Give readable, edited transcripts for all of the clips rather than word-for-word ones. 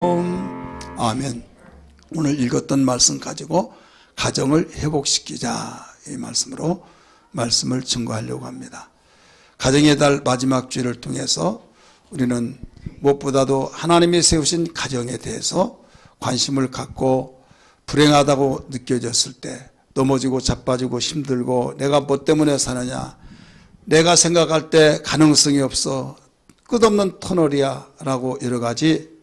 아멘. 오늘 읽었던 말씀 가지고 가정을 회복시키자, 이 말씀으로 말씀을 증거하려고 합니다. 가정의 달 마지막 주일을 통해서 우리는 무엇보다도 하나님이 세우신 가정에 대해서 관심을 갖고, 불행하다고 느껴졌을 때, 넘어지고 자빠지고 힘들고 내가 뭐 때문에 사느냐, 내가 생각할 때 가능성이 없어, 끝없는 터널이야 라고 여러 가지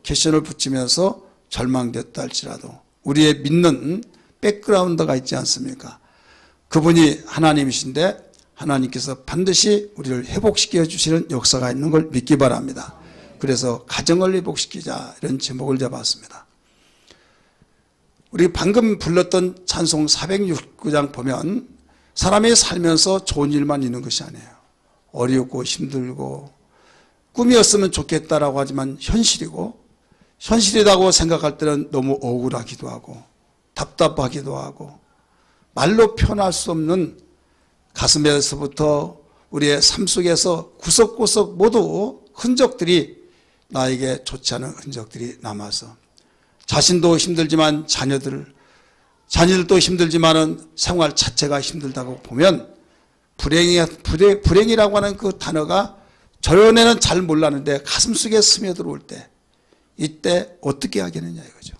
퀘션을 붙이면서 절망됐다 할지라도 우리의 믿는 백그라운드가 있지 않습니까? 그분이 하나님이신데 하나님께서 반드시 우리를 회복시켜 주시는 역사가 있는 걸 믿기 바랍니다. 그래서 가정을 회복시키자, 이런 제목을 잡았습니다. 우리 방금 불렀던 찬송 469장 보면 사람이 살면서 좋은 일만 있는 것이 아니에요. 어렵고 힘들고 꿈이었으면 좋겠다라고 하지만 현실이고, 현실이라고 생각할 때는 너무 억울하기도 하고 답답하기도 하고 말로 표현할 수 없는, 가슴에서부터 우리의 삶 속에서 구석구석 모두 흔적들이, 나에게 좋지 않은 흔적들이 남아서 자신도 힘들지만 자녀들도 힘들지만은 생활 자체가 힘들다고 보면 불행이라고 하는 그 단어가 전에는 잘 몰랐는데 가슴속에 스며들어올 때, 이때 어떻게 하겠느냐 이거죠.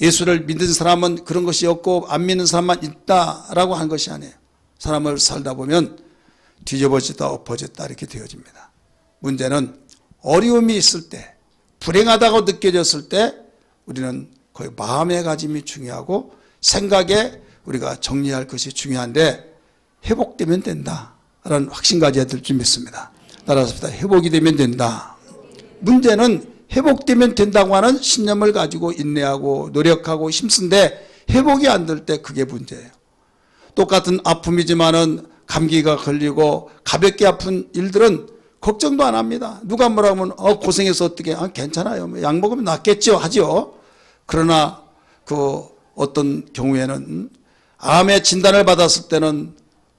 예수를 믿는 사람은 그런 것이 없고 안 믿는 사람만 있다라고 한 것이 아니에요. 사람을 살다 보면 뒤집어졌다 엎어졌다 이렇게 되어집니다. 문제는 어려움이 있을 때, 불행하다고 느껴졌을 때 우리는 거의 마음의 가짐이 중요하고 생각에 우리가 정리할 것이 중요한데, 회복되면 된다라는 확신 가져야 될 줄 믿습니다. 따라서 회복이 되면 된다. 문제는 회복되면 된다고 하는 신념을 가지고 인내하고 노력하고 힘쓴데 회복이 안 될 때 그게 문제예요. 똑같은 아픔이지만은 감기가 걸리고 가볍게 아픈 일들은 걱정도 안 합니다. 누가 뭐라 하면 고생해서 어떻게, 괜찮아요, 약 먹으면 낫겠죠 하죠. 그러나 어떤 경우에는 암의 진단을 받았을 때는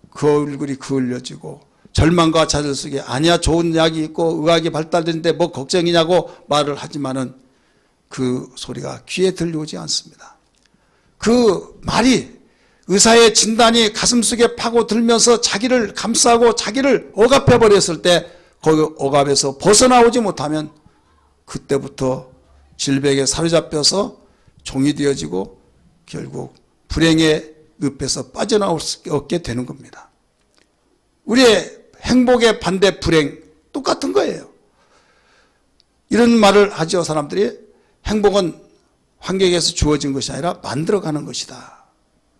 그 얼굴이 그을려지고 절망과 좌절 속에, 아니야 좋은 약이 있고 의학이 발달됐는데 뭐 걱정이냐고 말을 하지만은 그 소리가 귀에 들려오지 않습니다. 그 말이, 의사의 진단이 가슴속에 파고들면서 자기를 감싸고 자기를 억압해 버렸을 때, 거기 억압에서 벗어나오지 못하면 그때부터 질병에 사로잡혀서 종이 되어지고 결국 불행의 늪에서 빠져나올 수 없게 되는 겁니다. 우리의 행복의 반대 불행, 똑같은 거예요. 이런 말을 하죠, 사람들이. 행복은 환경에서 주어진 것이 아니라 만들어가는 것이다.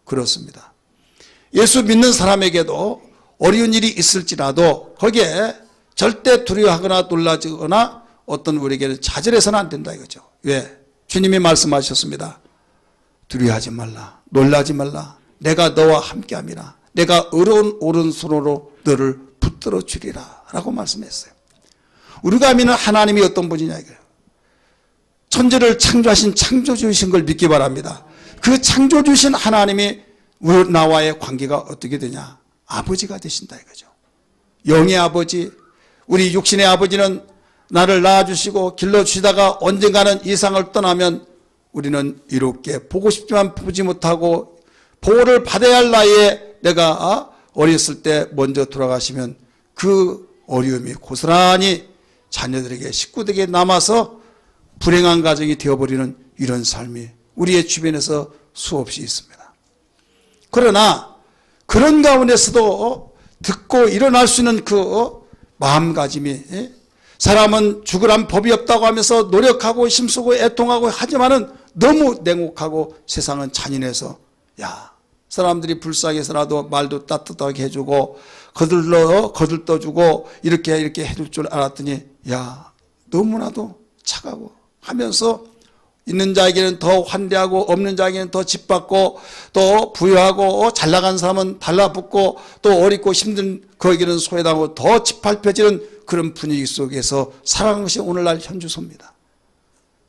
그렇습니다. 예수 믿는 사람에게도 어려운 일이 있을지라도 거기에 절대 두려워하거나 놀라거나 어떤 우리에게는 좌절해서는 안 된다 이거죠. 왜? 주님이 말씀하셨습니다. 두려워하지 말라, 놀라지 말라, 내가 너와 함께함이라, 내가 의로운 오른손으로 너를 붙들어 주리라 라고 말씀했어요. 우리가 믿는 하나님이 어떤 분이냐 이거예요. 천지를 창조하신 창조주이신 걸 믿기 바랍니다. 그 창조주신 하나님이 나와의 관계가 어떻게 되냐, 아버지가 되신다 이거죠. 영의 아버지, 우리 육신의 아버지는 나를 낳아주시고 길러주시다가 언젠가는 이 세상을 떠나면 우리는 이롭게 보고 싶지만 보지 못하고 보호를 받아야 할 나이에, 내가 어렸을 때 먼저 돌아가시면 그 어려움이 고스란히 자녀들에게, 식구들에게 남아서 불행한 가정이 되어버리는 이런 삶이 우리의 주변에서 수없이 있습니다. 그러나 그런 가운데서도 듣고 일어날 수 있는 그 마음가짐이, 사람은 죽으란 법이 없다고 하면서 노력하고 힘쓰고 애통하고 하지만은 너무 냉혹하고 세상은 잔인해서, 사람들이 불쌍해서라도 말도 따뜻하게 해주고 거들떠주고 이렇게 해줄 줄 알았더니 너무나도 차가워 하면서 있는 자에게는 더 환대하고 없는 자에게는 더 짓밟고 또 부유하고 잘나간 사람은 달라붙고 또 어렵고 힘든 그에게는 소외당하고 더 짓밟혀지는 그런 분위기 속에서 살아가는 것이 오늘날 현주소입니다.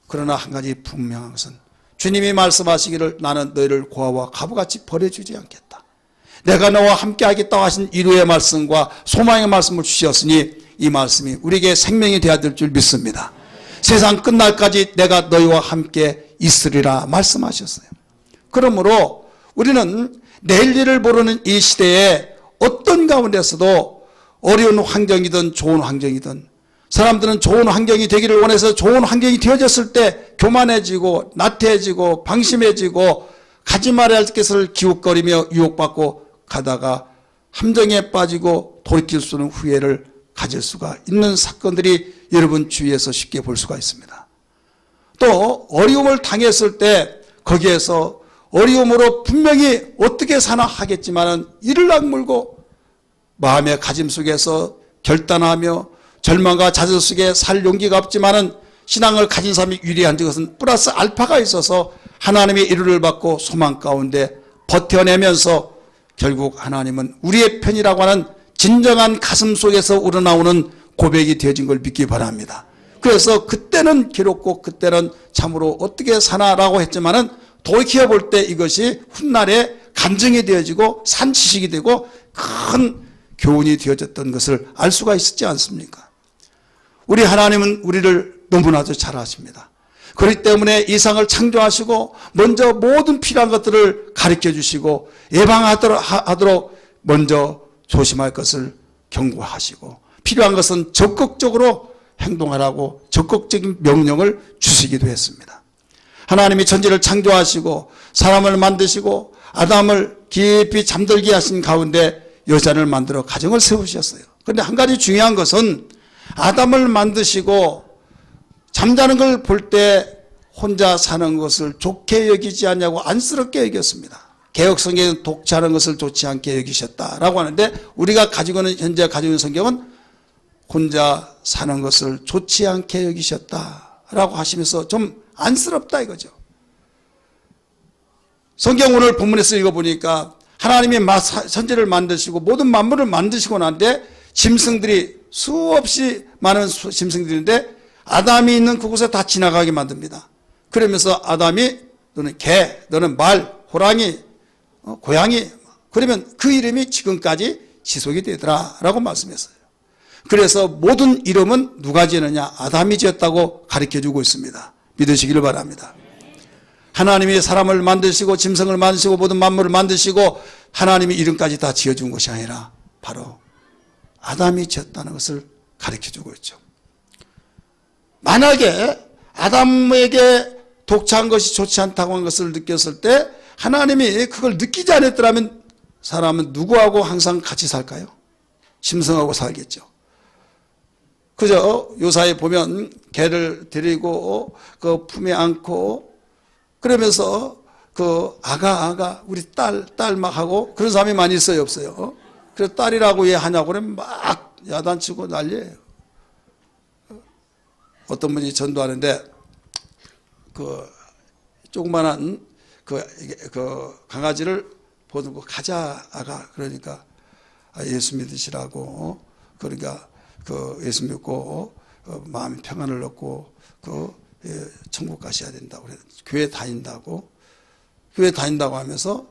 그러나 한 가지 분명한 것은 주님이 말씀하시기를 나는 너희를 고아와 가부같이 버려주지 않겠다. 내가 너와 함께 하겠다고 하신 위로의 말씀과 소망의 말씀을 주셨으니 이 말씀이 우리에게 생명이 되어야 될 줄 믿습니다. 세상 끝날까지 내가 너희와 함께 있으리라 말씀하셨어요. 그러므로 우리는 내일 일을 모르는 이 시대에 어떤 가운데서도 어려운 환경이든 좋은 환경이든 사람들은 좋은 환경이 되기를 원해서 좋은 환경이 되어졌을 때 교만해지고 나태해지고 방심해지고 가지 말아야 할 것을 기웃거리며 유혹받고 가다가 함정에 빠지고 돌이킬 수 없는 후회를 가질 수가 있는 사건들이 여러분 주위에서 쉽게 볼 수가 있습니다. 또 어려움을 당했을 때 거기에서 어려움으로 분명히 어떻게 사나 하겠지만은 이를 악물고 마음의 가짐 속에서 결단하며 절망과 좌절 속에 살 용기가 없지만은 신앙을 가진 사람이 유리한 것은 플러스 알파가 있어서 하나님의 이루를 받고 소망 가운데 버텨내면서 결국 하나님은 우리의 편이라고 하는 진정한 가슴 속에서 우러나오는 고백이 되어진 걸 믿기 바랍니다. 그래서 그때는 괴롭고 그때는 참으로 어떻게 사나라고 했지만은 돌이켜 볼 때 이것이 훗날에 간증이 되어지고 산지식이 되고 큰 교훈이 되어졌던 것을 알 수가 있었지 않습니까? 우리 하나님은 우리를 너무나도 잘 아십니다. 그렇기 때문에 이 세상을 창조하시고 먼저 모든 필요한 것들을 가르쳐 주시고 예방하도록 먼저 조심할 것을 경고하시고 필요한 것은 적극적으로 행동하라고 적극적인 명령을 주시기도 했습니다. 하나님이 천지를 창조하시고 사람을 만드시고 아담을 깊이 잠들게 하신 가운데 여자를 만들어 가정을 세우셨어요. 그런데 한 가지 중요한 것은 아담을 만드시고 잠자는 걸 볼 때 혼자 사는 것을 좋게 여기지 않냐고 안쓰럽게 여겼습니다. 개혁성경은 독차하는 것을 좋지 않게 여기셨다라고 하는데 우리가 현재 가지고 있는 성경은 혼자 사는 것을 좋지 않게 여기셨다라고 하시면서 좀 안쓰럽다 이거죠. 성경 오늘 본문에서 읽어보니까 하나님이 천지를 만드시고 모든 만물을 만드시고 난데 짐승들이 수없이 많은 짐승들인데 아담이 있는 그곳에 다 지나가게 만듭니다. 그러면서 아담이 너는 개, 너는 말, 호랑이, 고양이 그러면 그 이름이 지금까지 지속이 되더라라고 말씀했어요. 그래서 모든 이름은 누가 지었느냐? 아담이 지었다고 가르쳐주고 있습니다. 믿으시기를 바랍니다. 하나님이 사람을 만드시고 짐승을 만드시고 모든 만물을 만드시고 하나님이 이름까지 다 지어준 것이 아니라 바로 아담이 지었다는 것을 가르쳐주고 있죠. 만약에 아담에게 독차한 것이 좋지 않다고 한 것을 느꼈을 때 하나님이 그걸 느끼지 않았더라면 사람은 누구하고 항상 같이 살까요? 짐승하고 살겠죠. 그죠? 요사에 보면 개를 데리고 그 품에 안고 그러면서 그 아가 우리 딸 막 하고 그런 사람이 많이 있어요, 없어요? 그래서 딸이라고 왜 하냐고 그러면 막 야단치고 난리예요. 어떤 분이 전도하는데 그 조그만한 그 강아지를 보고 가자 아가 그러니까 예수 믿으시라고 그러니까 그 예수 믿고 마음의 평안을 얻고 천국 가셔야 된다고 그래. 교회 다닌다고 하면서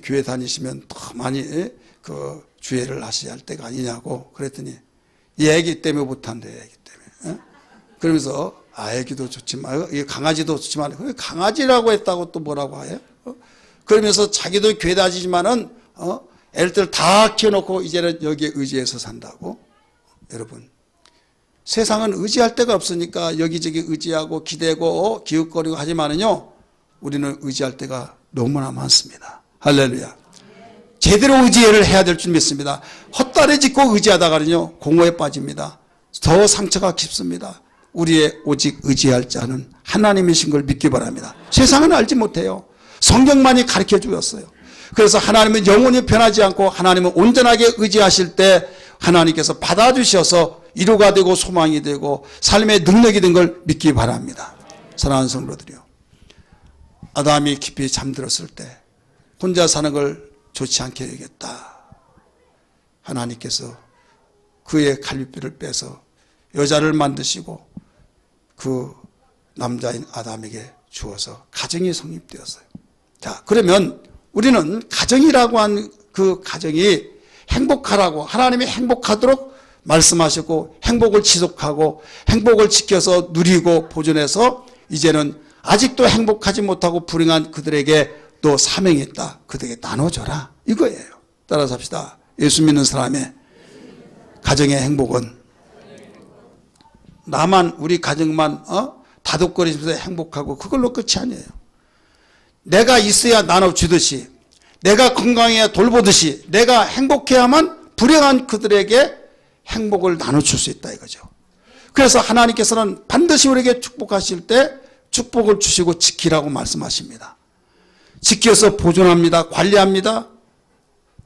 교회 다니시면 더 많이 주의를 하셔야 할 때가 아니냐고 그랬더니 이 애기 때문에 못한대. 애기 때문에. 그러면서 애기도 좋지만 강아지도 좋지만 강아지라고 했다고 또 뭐라고 해요? 그러면서 자기도 교회 다니지만은 애들 다 키워놓고 이제는 여기에 의지해서 산다고. 여러분 세상은 의지할 데가 없으니까 여기저기 의지하고 기대고 기웃거리고 하지만은요 우리는 의지할 데가 너무나 많습니다. 할렐루야. 제대로 의지를 해야 될 줄 믿습니다. 헛다리 짚고 의지하다가는요 공허에 빠집니다. 더 상처가 깊습니다. 우리의 오직 의지할 자는 하나님이신 걸 믿기 바랍니다. 세상은 알지 못해요. 성경만이 가르쳐 주었어요. 그래서 하나님은 영원히 변하지 않고 하나님은 온전하게 의지하실 때 하나님께서 받아주셔서 위로가 되고 소망이 되고 삶의 능력이 된 걸 믿기 바랍니다. 사랑하는 성도들이요. 아담이 깊이 잠들었을 때 혼자 사는 걸 좋지 않게 여겼다. 하나님께서 그의 갈비뼈를 빼서 여자를 만드시고 그 남자인 아담에게 주어서 가정이 성립되었어요. 자, 그러면 우리는 가정이라고 한 그 가정이 행복하라고 하나님이 행복하도록 말씀하셨고 행복을 지속하고 행복을 지켜서 누리고 보존해서 이제는 아직도 행복하지 못하고 불행한 그들에게 또 사명이 있다. 그들에게 나눠줘라. 이거예요. 따라서 합시다. 예수 믿는 사람의 가정의 행복은 나만 우리 가정만 다독거리면서 행복하고 그걸로 끝이 아니에요. 내가 있어야 나눠주듯이 내가 건강해야 돌보듯이 내가 행복해야만 불행한 그들에게 행복을 나눠줄 수 있다 이거죠. 그래서 하나님께서는 반드시 우리에게 축복하실 때 축복을 주시고 지키라고 말씀하십니다. 지켜서 보존합니다. 관리합니다.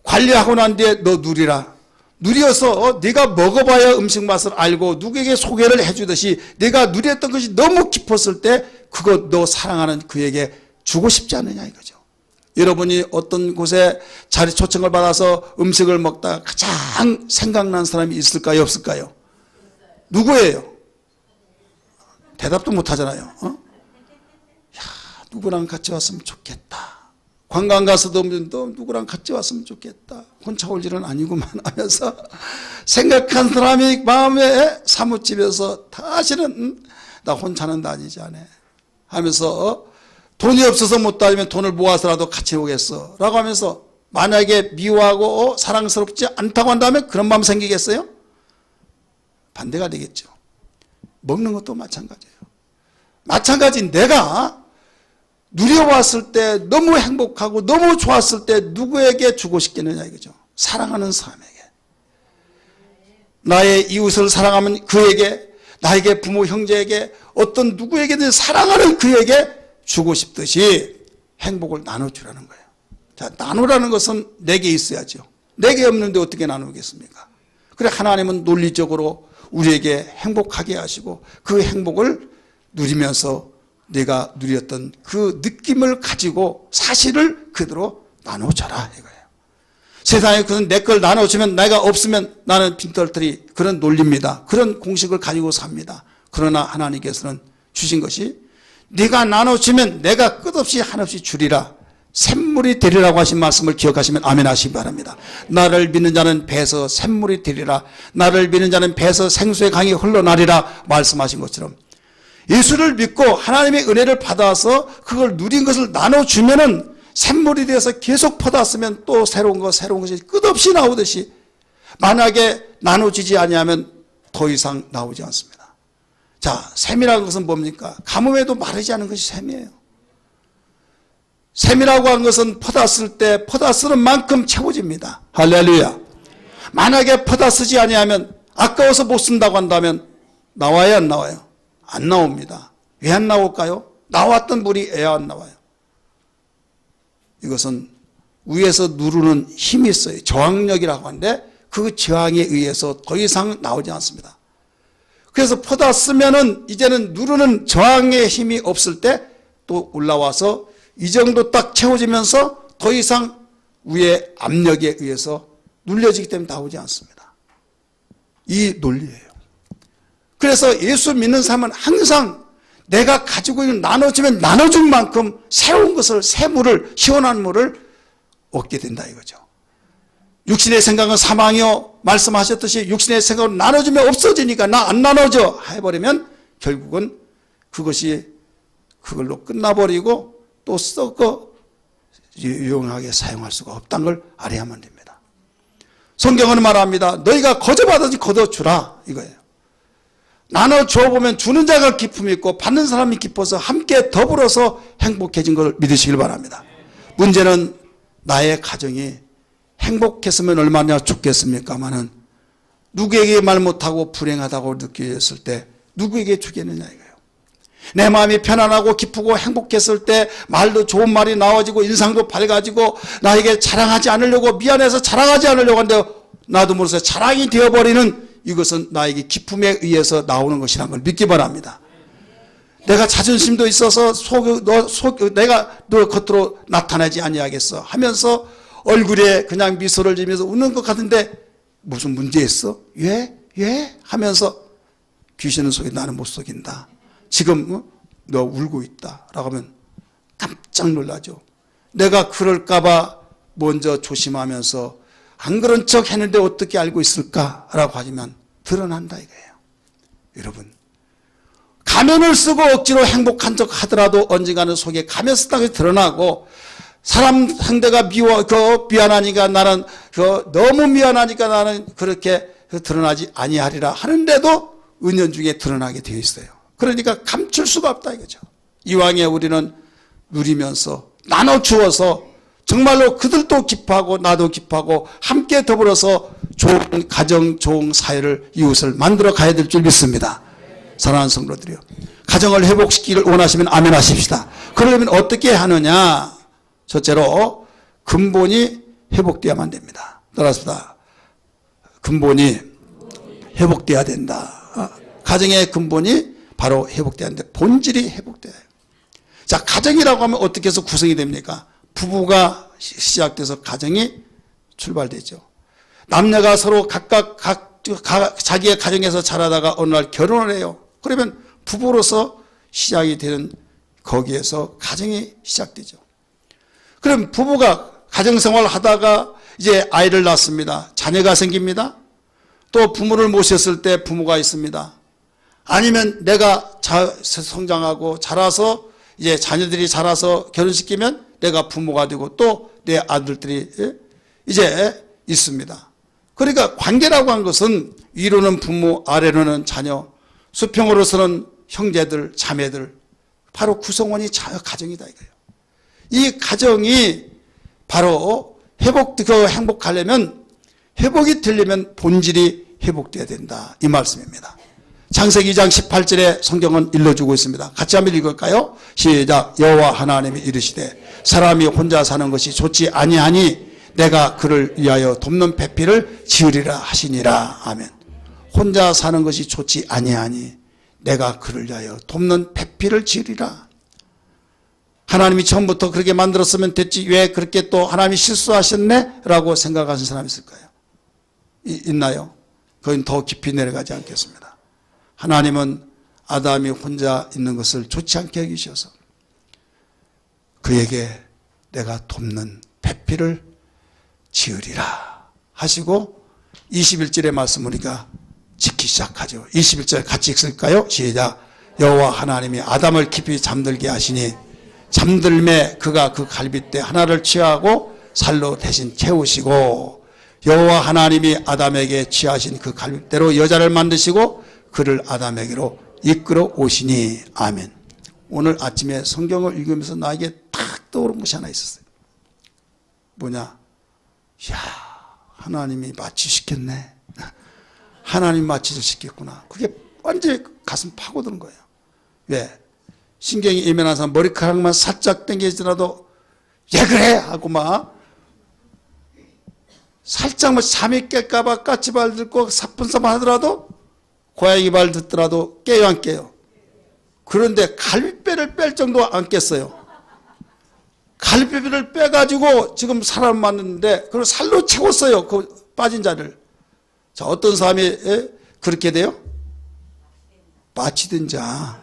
관리하고 난 뒤에 너 누리라. 누려서 네가 먹어봐야 음식 맛을 알고 누구에게 소개를 해주듯이 내가 누렸던 것이 너무 깊었을 때 그거 너 사랑하는 그에게 주고 싶지 않느냐 이거죠. 여러분이 어떤 곳에 자리 초청을 받아서 음식을 먹다가 가장 생각난 사람이 있을까요 없을까요? 누구예요? 대답도 못하잖아요. 야, 누구랑 같이 왔으면 좋겠다. 관광 가서도 또 누구랑 같이 왔으면 좋겠다. 혼자 올 일은 아니구만 하면서 생각한 사람이 마음에 사무집에서 다시는 나 혼자는 다니지 않아 하면서 돈이 없어서 못 다니면 돈을 모아서라도 같이 오겠어 라고 하면서 만약에 미워하고 사랑스럽지 않다고 한다면 그런 마음 생기겠어요? 반대가 되겠죠. 먹는 것도 마찬가지예요. 마찬가지 내가 누려왔을 때 너무 행복하고 너무 좋았을 때 누구에게 주고 싶겠느냐 이거죠. 사랑하는 사람에게. 나의 이웃을 사랑하면 그에게, 나에게 부모 형제에게, 어떤 누구에게든 사랑하는 그에게 주고 싶듯이 행복을 나눠주라는 거예요. 자, 나누라는 것은 내게 있어야죠. 내게 없는데 어떻게 나누겠습니까? 그래 하나님은 논리적으로 우리에게 행복하게 하시고 그 행복을 누리면서 내가 누렸던 그 느낌을 가지고 사실을 그대로 나눠줘라 이거예요. 세상에 그는 내 걸 나눠주면 내가 없으면 나는 빈털터리 그런 논리입니다. 그런 공식을 가지고 삽니다. 그러나 하나님께서는 주신 것이 네가 나눠주면 내가 끝없이 한없이 주리라. 샘물이 되리라고 하신 말씀을 기억하시면 아멘 하시기 바랍니다. 나를 믿는 자는 배에서 샘물이 되리라. 나를 믿는 자는 배에서 생수의 강이 흘러나리라 말씀하신 것처럼 예수를 믿고 하나님의 은혜를 받아서 그걸 누린 것을 나눠주면은 샘물이 되어서 계속 퍼닿았으면 또 새로운 것이 끝없이 나오듯이 만약에 나눠지지 아니하면 더 이상 나오지 않습니다. 자, 샘이라는 것은 뭡니까? 가뭄에도 마르지 않은 것이 샘이에요. 샘이라고 하는 것은 퍼다 쓸 때 퍼다 쓰는 만큼 채워집니다. 할렐루야. 만약에 퍼다 쓰지 아니하면 아까워서 못 쓴다고 한다면 나와요 안 나와요? 안 나옵니다. 왜 안 나올까요? 나왔던 물이 왜 안 나와요? 이것은 위에서 누르는 힘이 있어요. 저항력이라고 하는데 그 저항에 의해서 더 이상 나오지 않습니다. 그래서 퍼다 쓰면은 이제는 누르는 저항의 힘이 없을 때 또 올라와서 이 정도 딱 채워지면서 더 이상 위의 압력에 의해서 눌려지기 때문에 나오지 않습니다. 이 논리예요. 그래서 예수 믿는 사람은 항상 내가 가지고 있는 나눠주면 나눠준 만큼 새로운 것을, 새 물을, 시원한 물을 얻게 된다 이거죠. 육신의 생각은 사망이요 말씀하셨듯이 육신의 생각은 나눠주면 없어지니까 나 안 나눠줘 해버리면 결국은 그것이 그걸로 끝나버리고 또 썩어 유용하게 사용할 수가 없다는 걸 알아야만 됩니다. 성경은 말합니다. 너희가 거저받아지 거둬주라 이거예요. 나눠줘 보면 주는 자가 기쁨이 있고 받는 사람이 기뻐서 함께 더불어서 행복해진 걸 믿으시길 바랍니다. 문제는 나의 가정이 행복했으면 얼마나 좋겠습니까마는 누구에게 말 못하고 불행하다고 느껴졌을 때 누구에게 주겠느냐 이거예요. 내 마음이 편안하고 기쁘고 행복했을 때 말도 좋은 말이 나와지고 인상도 밝아지고 나에게 자랑하지 않으려고 미안해서 자랑하지 않으려고 하는데 나도 모르게 자랑이 되어버리는 이것은 나에게 기쁨에 의해서 나오는 것이라는 걸 믿기 바랍니다. 내가 자존심도 있어서 내가 너 겉으로 나타나지 아니하겠어 하면서 얼굴에 그냥 미소를 지면서 웃는 것 같은데 무슨 문제 있어? 왜? 하면서 귀신은 속이 나는 못 속인다. 지금 너 울고 있다 라고 하면 깜짝 놀라죠. 내가 그럴까 봐 먼저 조심하면서 안 그런 척 했는데 어떻게 알고 있을까 라고 하지만 드러난다 이거예요. 여러분, 가면을 쓰고 억지로 행복한 척 하더라도 언젠가는 속에 가면 쓰다가 드러나고, 사람 상대가 미안하니까 나는 너무 미안하니까 나는 그렇게 드러나지 아니하리라 하는데도 은연중에 드러나게 되어 있어요. 그러니까 감출 수가 없다 이거죠. 이왕에 우리는 누리면서 나눠 주어서 정말로 그들도 기뻐하고 나도 기뻐하고 함께 더불어서 좋은 가정, 좋은 사회를, 이웃을 만들어 가야 될 줄 믿습니다. 사랑하는 성도들이요, 가정을 회복시키기를 원하시면 아멘 하십시다. 그러려면 어떻게 하느냐? 첫째로 근본이 회복되어야만 됩니다. 따라서 근본이 회복돼야 된다. 가정의 근본이 바로 회복돼야 하는데 본질이 회복돼야 해요. 자, 가정이라고 하면 어떻게 해서 구성이 됩니까? 부부가 시작돼서 가정이 출발되죠. 남녀가 서로 각각 자기의 가정에서 자라다가 어느 날 결혼을 해요. 그러면 부부로서 시작이 되는, 거기에서 가정이 시작되죠. 그럼 부부가 가정생활을 하다가 이제 아이를 낳습니다. 자녀가 생깁니다. 또 부모를 모셨을 때 부모가 있습니다. 아니면 내가 성장하고 자라서 이제 자녀들이 자라서 결혼시키면 내가 부모가 되고 또 내 아들들이 이제 있습니다. 그러니까 관계라고 하는 것은 위로는 부모, 아래로는 자녀, 수평으로서는 형제들, 자매들, 바로 구성원이 가정이다 이거예요. 이 가정이 바로 행복하려면, 회복이 되려면 본질이 회복돼야 된다 이 말씀입니다. 창세기 2장 18절에 성경은 일러주고 있습니다. 같이 한번 읽을까요? 시작. 여호와 하나님이 이르시되 사람이 혼자 사는 것이 좋지 아니하니 내가 그를 위하여 돕는 배필을 지으리라 하시니라. 아멘. 혼자 사는 것이 좋지 아니하니 내가 그를 위하여 돕는 배필을 지으리라. 하나님이 처음부터 그렇게 만들었으면 됐지 왜 그렇게 또 하나님이 실수하셨네? 라고 생각하시는 사람이 있을까요? 있나요? 그건 더 깊이 내려가지 않겠습니다. 하나님은 아담이 혼자 있는 것을 좋지 않게 여기셔서 그에게 내가 돕는 배필을 지으리라 하시고 21절의 말씀 우리가 짓기 시작하죠. 21절 같이 읽을까요? 시작. 여호와 하나님이 아담을 깊이 잠들게 하시니 잠들매 그가 그 갈빗대 하나를 취하고 살로 대신 채우시고 여호와 하나님이 아담에게 취하신 그 갈빗대로 여자를 만드시고 그를 아담에게로 이끌어 오시니. 아멘. 오늘 아침에 성경을 읽으면서 나에게 탁 떠오른 것이 하나 있었어요. 뭐냐? 야, 하나님이 마취시켰네. 하나님 마취를 시켰구나. 그게 완전히 가슴 파고드는 거예요. 왜? 신경이 예민한 사람 머리카락만 살짝 당겨지더라도 왜 그래? 하고 막 살짝 뭐 잠이 깰까봐 까치발 듣고 사뿐사뿐 하더라도 고양이 발 듣더라도 깨요 안 깨요? 그런데 갈비뼈를 뺄 정도 안 깼어요. 갈비뼈를 빼가지고 지금 사람 만드는데 그걸 살로 채웠어요. 그 빠진 자를. 자, 어떤 사람이 그렇게 돼요? 마취된 자.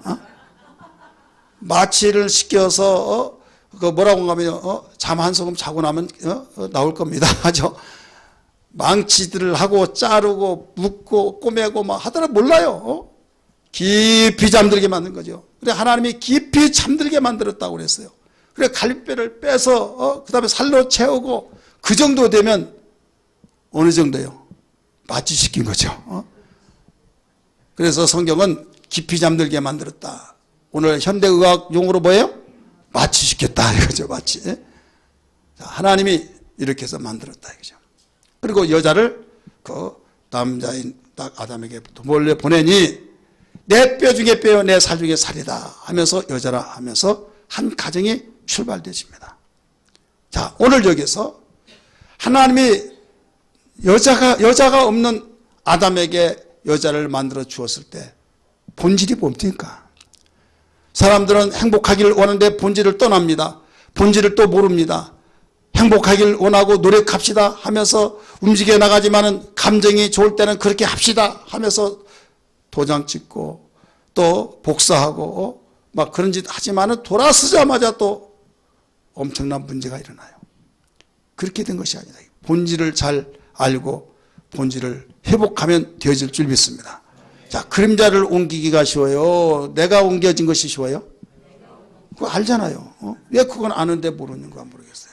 마취를 시켜서 그 뭐라고 하면 잠 한 소금 자고 나면 나올 겁니다. 하죠. 망치들을 하고 자르고 묶고 꼬매고 막 하더라 몰라요. 깊이 잠들게 만든 거죠. 그래 하나님이 깊이 잠들게 만들었다고 그랬어요. 그래 갈비뼈를 빼서 그 다음에 살로 채우고 그 정도 되면 어느 정도요? 마취시킨 거죠. 그래서 성경은 깊이 잠들게 만들었다. 오늘 현대의학 용어로 뭐예요? 마취시켰다 이거죠. 마취. 하나님이 이렇게 해서 만들었다 이거죠. 그리고 여자를 그 남자인 딱 아담에게 몰래 보내니 내 뼈 중에 뼈요 내 살 중에 살이다 하면서 여자라 하면서 한 가정이 출발되십니다. 자, 오늘 여기서 하나님이 여자가 없는 아담에게 여자를 만들어 주었을 때 본질이 뭡니까? 사람들은 행복하기를 원하는데 본질을 떠납니다. 본질을 또 모릅니다. 행복하길 원하고 노력합시다 하면서 움직여 나가지만은 감정이 좋을 때는 그렇게 합시다 하면서 도장 찍고 또 복사하고 막 그런 짓 하지만은 돌아서자마자 또 엄청난 문제가 일어나요. 그렇게 된 것이 아니다. 본질을 잘 알고 본질을 회복하면 되어질 줄 믿습니다. 자, 그림자를 옮기기가 쉬워요? 내가 옮겨진 것이 쉬워요? 그거 알잖아요. 왜 그건 아는데 모르는 거야 모르겠어요.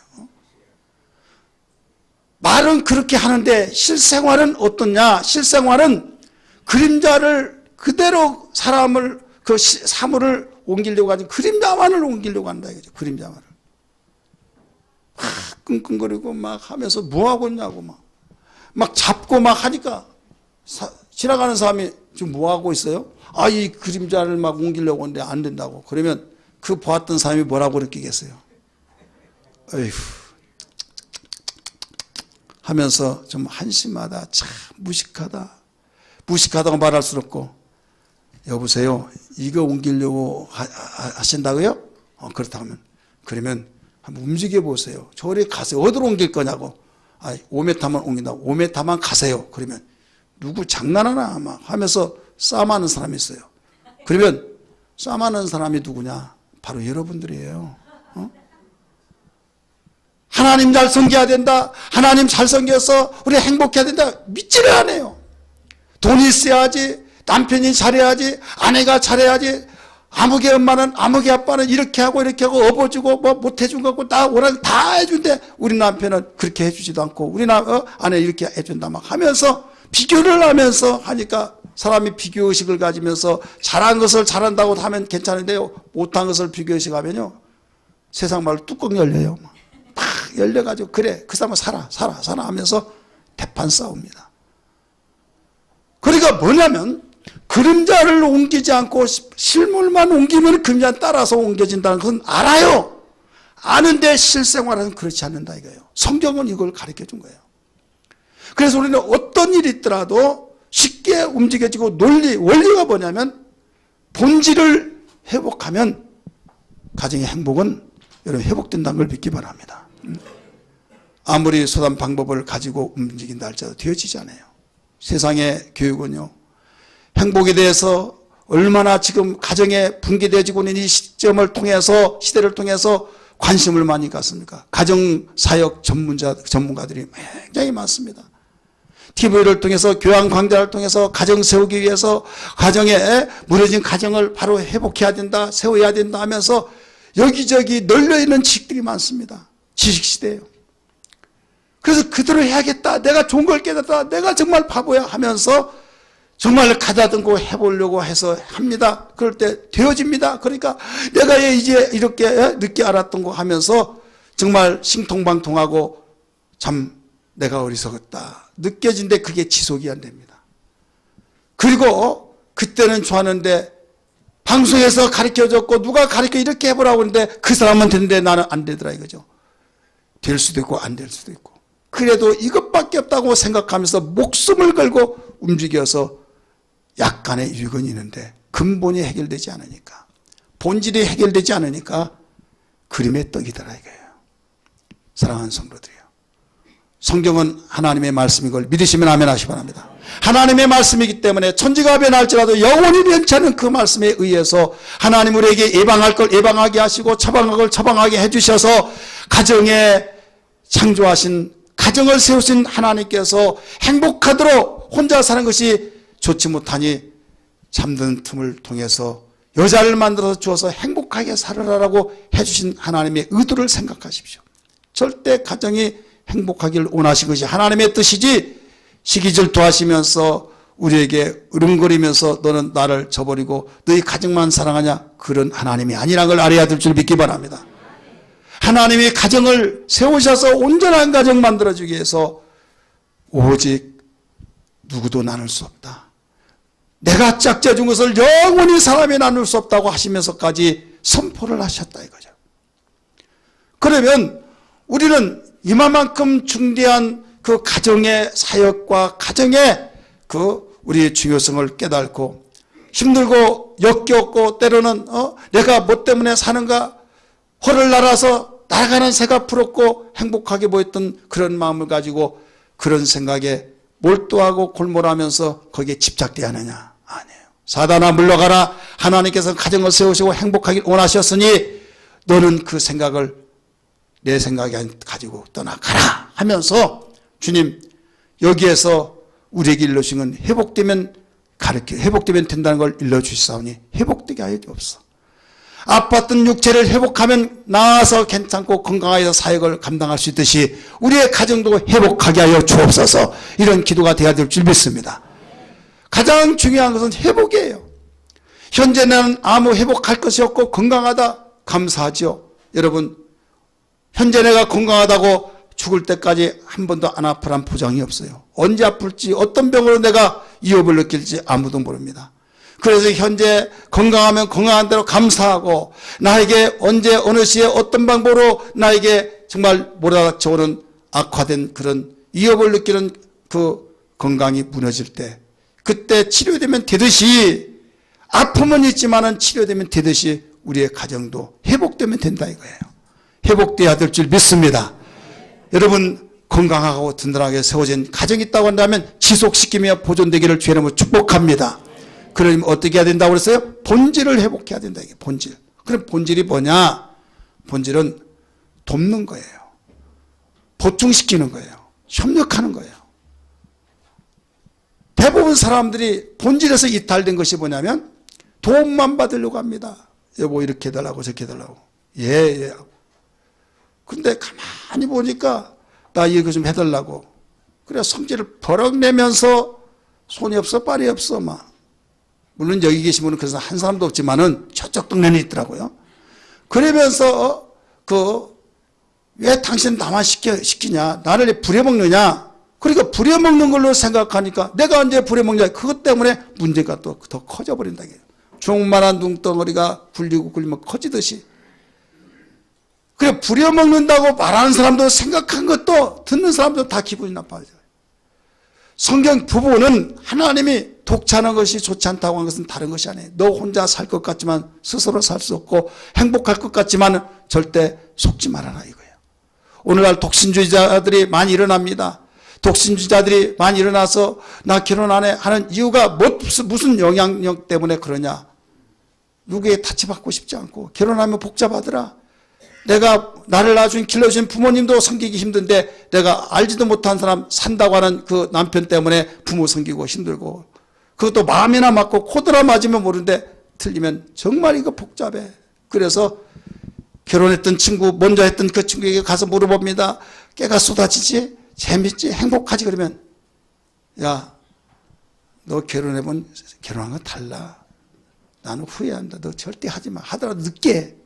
말은 그렇게 하는데 실생활은 어떻냐? 실생활은 그림자를 그대로 사람을 그 사물을 옮기려고 하지 그림자만을 옮기려고 한다 이거죠. 그림자만을. 끙끙거리고 막 하면서 뭐 하고 있냐고 막 잡고 막 하니까 지나가는 사람이 지금 뭐 하고 있어요? 아, 이 그림자를 막 옮기려고 하는데 안 된다고. 그러면 그 보았던 사람이 뭐라고 느끼겠어요? 어휴. 하면서 좀 한심하다, 참 무식하다고 말할 수 없고, 여보세요, 이거 옮기려고 하신다고요? 그렇다고 하면, 그러면 한번 움직여 보세요. 저리 가세요. 어디로 옮길 거냐고. 5m만 옮긴다고. 5m만 가세요. 그러면 누구 장난하나 막 하면서 싸움하는 사람이 있어요. 그러면 싸움하는 사람이 누구냐? 바로 여러분들이에요. 하나님 잘 섬겨야 된다. 하나님 잘 섬겨서 우리 행복해야 된다. 믿지를 않아요. 돈이 있어야지. 남편이 잘해야지. 아내가 잘해야지. 아무개 엄마는 아무개 아빠는 이렇게 하고 업어주고 뭐 못해준 거 같고 나 원하는 다 해준대. 우리 남편은 그렇게 해주지도 않고 우리 아내 이렇게 해준다 막 하면서 비교를 하면서 하니까 사람이 비교의식을 가지면서 잘한 것을 잘한다고 하면 괜찮은데요. 못한 것을 비교의식 하면요. 세상 말로 뚜껑 열려요. 막 열려가지고 그래 그 사람은 살아 하면서 대판 싸웁니다. 그러니까 뭐냐면 그림자를 옮기지 않고 실물만 옮기면 그림자 따라서 옮겨진다는 것은 알아요. 아는데 실생활은 그렇지 않는다 이거예요. 성경은 이걸 가르쳐 준 거예요. 그래서 우리는 어떤 일이 있더라도 쉽게 움직여지고 원리가 뭐냐면 본질을 회복하면 가정의 행복은 여러분 회복된다는 걸 믿기 바랍니다. 아무리 수단 방법을 가지고 움직인다 할지라도 되어지지 않아요. 세상의 교육은요. 행복에 대해서 얼마나 지금 가정에 붕괴되어지고 있는 이 시점을 통해서 시대를 통해서 관심을 많이 갖습니까? 가정사역 전문가들이 굉장히 많습니다. TV를 통해서 교양 강좌를 통해서 가정 세우기 위해서 가정에 무너진 가정을 바로 회복해야 된다, 세워야 된다 하면서 여기저기 널려있는 지식들이 많습니다. 지식시대예요. 그래서 그대로 해야겠다. 내가 좋은 걸 깨닫다. 내가 정말 바보야 하면서 정말 가다듬고 해보려고 해서 합니다. 그럴 때 되어집니다. 그러니까 내가 이제 이렇게 늦게 알았던 거 하면서 정말 신통방통하고 참 내가 어리석었다. 느껴진데 그게 지속이 안 됩니다. 그리고 그때는 좋았는데 방송에서 가르쳐줬고 누가 가르쳐 이렇게 해보라고 하는데 그 사람은 되는데 나는 안 되더라 이거죠. 될 수도 있고 안 될 수도 있고. 그래도 이것밖에 없다고 생각하면서 목숨을 걸고 움직여서 약간의 유익은 있는데 근본이 해결되지 않으니까 본질이 해결되지 않으니까 그림의 떡이더라 이거예요. 사랑하는 성도들이요. 성경은 하나님의 말씀인 걸 믿으시면 아멘 하시기 바랍니다. 하나님의 말씀이기 때문에 천지가 변할지라도 영원히 변치 않은 그 말씀에 의해서 하나님 우리에게 예방할 걸 예방하게 하시고 처방할 걸 처방하게 해주셔서 가정에 창조하신 가정을 세우신 하나님께서 행복하도록 혼자 사는 것이 좋지 못하니 잠든 틈을 통해서 여자를 만들어서 주어서 행복하게 살아라라고 해주신 하나님의 의도를 생각하십시오. 절대 가정이 행복하기를 원하신 것이 하나님의 뜻이지 시기질투하시면서 우리에게 으름거리면서 너는 나를 저버리고 너희 가정만 사랑하냐 그런 하나님이 아니란 걸 알아야 될 줄 믿기 바랍니다. 하나님이 가정을 세우셔서 온전한 가정 만들어주기 위해서 오직 누구도 나눌 수 없다. 내가 짝져준 것을 영원히 사람이 나눌 수 없다고 하시면서까지 선포를 하셨다 이거죠. 그러면 우리는 이만큼 중대한 그 가정의 사역과 가정의 그 우리의 중요성을 깨닫고 힘들고 역겹고 때로는 내가 뭐 때문에 사는가 허를 날아서 날아가는 새가 부럽고 행복하게 보였던 그런 마음을 가지고 그런 생각에 몰두하고 골몰하면서 거기에 집착되어야 하느냐? 아니에요. 사단아 물러가라. 하나님께서 가정을 세우시고 행복하길 원하셨으니 너는 그 생각을 내 생각이 가지고 떠나가라 하면서 주님 여기에서 우리에게 일러주신 건 회복되면 회복되면 된다는 걸 일러주시사오니 회복되게 하여 주옵소서. 아팠던 육체를 회복하면 나아서 괜찮고 건강하여 사역을 감당할 수 있듯이 우리의 가정도 회복하게 하여 주옵소서. 이런 기도가 되어야 될 줄 믿습니다. 가장 중요한 것은 회복이에요. 현재는 아무 회복할 것이 없고 건강하다 감사하죠. 여러분, 현재 내가 건강하다고 죽을 때까지 한 번도 안 아프란 보장이 없어요. 언제 아플지 어떤 병으로 내가 위협을 느낄지 아무도 모릅니다. 그래서 현재 건강하면 건강한 대로 감사하고 나에게 언제 어느 시에 어떤 방법으로 나에게 정말 몰아닥쳐오는 악화된 그런 위협을 느끼는 그 건강이 무너질 때 그때 치료되면 되듯이 아픔은 있지만은 치료되면 되듯이 우리의 가정도 회복되면 된다 이거예요. 회복돼야 될 줄 믿습니다. 여러분 건강하고 든든하게 세워진 가정이 있다고 한다면 지속시키며 보존되기를 주의 이름으로 축복합니다. 그러면 어떻게 해야 된다고 그랬어요? 본질을 회복해야 된다. 이게 본질. 그럼 본질이 뭐냐? 본질은 돕는 거예요. 보충시키는 거예요. 협력하는 거예요. 대부분 사람들이 본질에서 이탈된 것이 뭐냐면 도움만 받으려고 합니다. 여보 이렇게 해달라고 저렇게 해달라고. 예. 근데 가만히 보니까 나 이거 좀 해달라고. 그래 성질을 버럭 내면서 손이 없어 발이 없어 막. 물론 여기 계신 분은 그래서 한 사람도 없지만은 저쪽 동네는 있더라고요. 그러면서 왜 당신 나만 시키냐? 나를 부려먹느냐? 그러니까 부려먹는 걸로 생각하니까 내가 언제 부려먹냐? 그것 때문에 문제가 또 더 커져버린다. 조그만한 눈덩어리가 굴리면 커지듯이. 그래 부려먹는다고 말하는 사람도 생각한 것도 듣는 사람도 다 기분이 나빠져요. 성경 부부는 하나님이 독차는 것이 좋지 않다고 한 것은 다른 것이 아니에요. 너 혼자 살 것 같지만 스스로 살 수 없고 행복할 것 같지만 절대 속지 말아라 이거예요. 오늘날 독신주의자들이 많이 일어납니다. 독신주의자들이 많이 일어나서 나 결혼 안 해 하는 이유가 무슨 영향력 때문에 그러냐. 누구에 타치받고 싶지 않고 결혼하면 복잡하더라. 내가 나를 낳아준 길러준 부모님도 섬기기 힘든데 내가 알지도 못한 사람 산다고 하는 그 남편 때문에 부모 섬기고 힘들고 그것도 마음이나 맞고 코드나 맞으면 모르는데 틀리면 정말 이거 복잡해. 그래서 결혼했던 친구 먼저 했던 그 친구에게 가서 물어봅니다. 깨가 쏟아지지? 재밌지? 행복하지? 그러면 야 너 결혼해본 결혼한 건 달라. 나는 후회한다. 너 절대 하지 마. 하더라도 늦게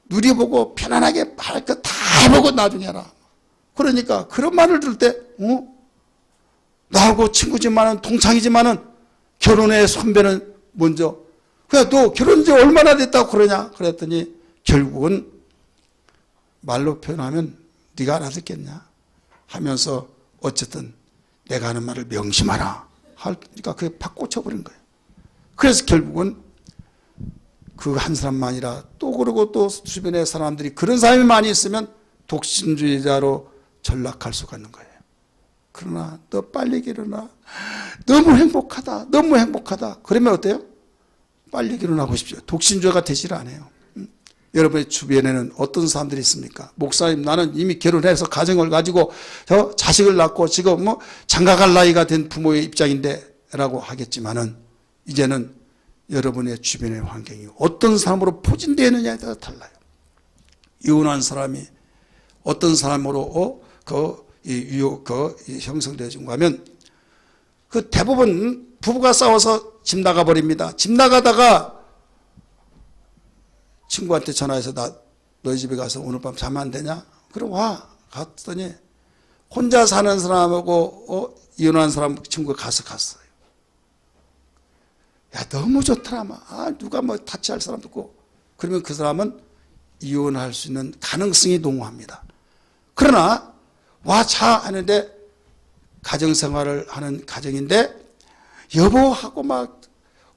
누려보고 편안하게 할 거 다 해보고 나중에 해라. 그러니까 그런 말을 들을 때 나하고 친구지만은 동창이지만은 결혼의 선배는 먼저 그래 너 결혼한 지 얼마나 됐다고 그러냐 그랬더니 결국은 말로 표현하면 네가 알아듣겠냐 하면서 어쨌든 내가 하는 말을 명심하라 하니까 그게 팍 꽂혀버린 거예요. 그래서 결국은 그 한 사람만 아니라 또 그러고 또 주변의 사람들이 그런 사람이 많이 있으면 독신주의자로 전락할 수가 있는 거예요. 그러나 너 빨리 일어나. 너무 행복하다. 너무 행복하다. 그러면 어때요? 빨리 결혼하고 싶죠. 독신주의가 되질 않아요. 여러분의 주변에는 어떤 사람들이 있습니까? 목사님 나는 이미 결혼해서 가정을 가지고 자식을 낳고 지금 장가갈 나이가 된 부모의 입장인데 라고 하겠지만은 이제는 여러분의 주변의 환경이 어떤 사람으로 포진되어 있느냐에 따라 달라요. 이혼한 사람이 어떤 사람으로 형성되어진가 하면 그 대부분 부부가 싸워서 집 나가버립니다. 집 나가다가 친구한테 전화해서 나 너희 집에 가서 오늘 밤 자면 안 되냐? 그럼 와. 갔더니 혼자 사는 사람하고 이혼한 사람 친구가 갔어요. 야 너무 좋더라. 누가 타치할 사람도 없고. 그러면 그 사람은 이혼할 수 있는 가능성이 농후합니다. 그러나 와 자 하는데 가정생활을 하는 가정인데 여보하고 막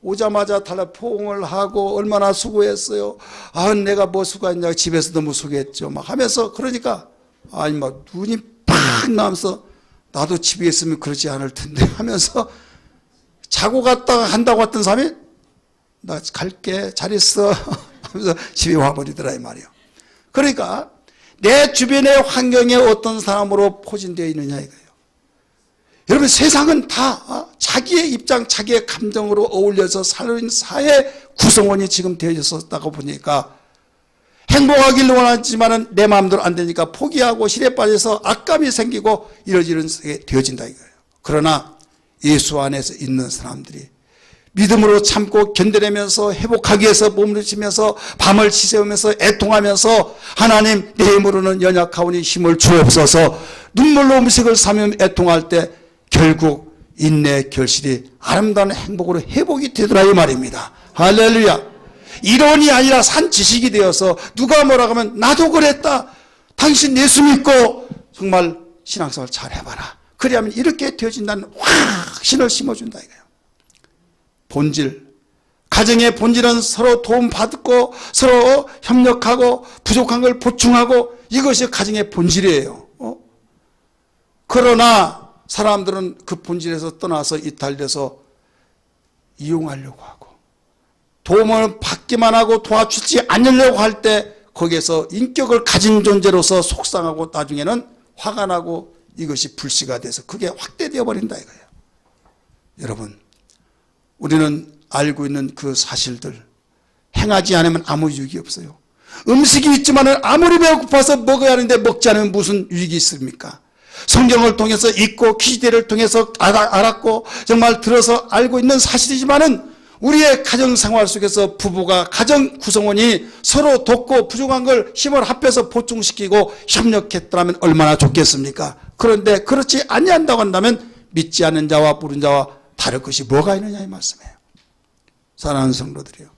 오자마자 달라 포옹을 하고 얼마나 수고했어요. 내가 뭐 수고했냐. 집에서 너무 수고했죠. 막 하면서 그러니까 눈이 팍 나면서 나도 집에 있으면 그러지 않을 텐데 하면서 자고 갔다가 한다고 했던 사람이 나 갈게 잘 있어 하면서 집에 와버리더라 이 말이에요. 그러니까 내 주변의 환경에 어떤 사람으로 포진되어 있느냐 이거예요. 여러분 세상은 다 자기의 입장, 자기의 감정으로 어울려서 사는 사회 구성원이 지금 되어졌다고 보니까 행복하기를 원하지만은 내 마음대로 안 되니까 포기하고 실에 빠져서 악감이 생기고 이러지는 게 되어진다 이거예요. 그러나 예수 안에서 있는 사람들이 믿음으로 참고 견뎌내면서 회복하기 위해서 몸부림치면서 밤을 지새우면서 애통하면서 하나님 내 힘으로는 연약하오니 힘을 주옵소서 눈물로 음식을 사며 애통할 때 결국 인내 결실이 아름다운 행복으로 회복이 되더라 이 말입니다. 할렐루야. 이론이 아니라 산 지식이 되어서 누가 뭐라고 하면 나도 그랬다. 당신 예수 믿고 정말 신앙생활 잘 해봐라. 그래야면 이렇게 되어진다는 확신을 심어준다 이거예요. 본질, 가정의 본질은 서로 도움받고 서로 협력하고 부족한 걸 보충하고 이것이 가정의 본질이에요. 그러나 사람들은 그 본질에서 떠나서 이탈돼서 이용하려고 하고 도움을 받기만 하고 도와주지 않으려고 할 때 거기에서 인격을 가진 존재로서 속상하고 나중에는 화가 나고 이것이 불씨가 돼서 그게 확대되어 버린다 이거예요. 여러분 우리는 알고 있는 그 사실들 행하지 않으면 아무 유익이 없어요. 음식이 있지만 아무리 배고파서 먹어야 하는데 먹지 않으면 무슨 유익이 있습니까? 성경을 통해서 읽고 기대를 통해서 알았고 정말 들어서 알고 있는 사실이지만은 우리의 가정생활 속에서 부부가 가정 구성원이 서로 돕고 부족한 걸 힘을 합해서 보충시키고 협력했더라면 얼마나 좋겠습니까? 그런데 그렇지 아니한다고 한다면 믿지 않는 자와 모르는 자와 다를 것이 뭐가 있느냐 이 말씀이에요. 사랑하는 성도들이요,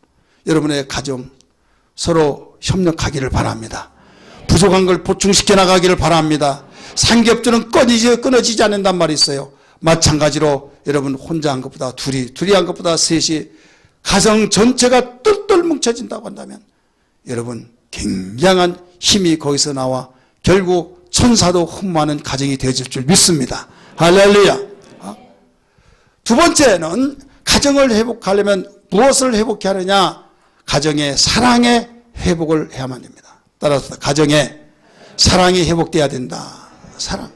여러분의 가정 서로 협력하기를 바랍니다. 부족한 걸 보충시켜 나가기를 바랍니다. 삼겹줄은 끊어지지 않는단 말이 있어요. 마찬가지로 여러분 혼자 한 것보다 둘이 한 것보다 셋이 가정 전체가 똘똘 뭉쳐진다고 한다면 여러분 굉장한 힘이 거기서 나와 결국 천사도 흠모하는 가정이 되어질 줄 믿습니다. 할렐루야. 두 번째는 가정을 회복하려면 무엇을 회복해야 하느냐? 가정의 사랑의 회복을 해야만 됩니다. 따라서 가정의 사랑이 회복돼야 된다. 사랑.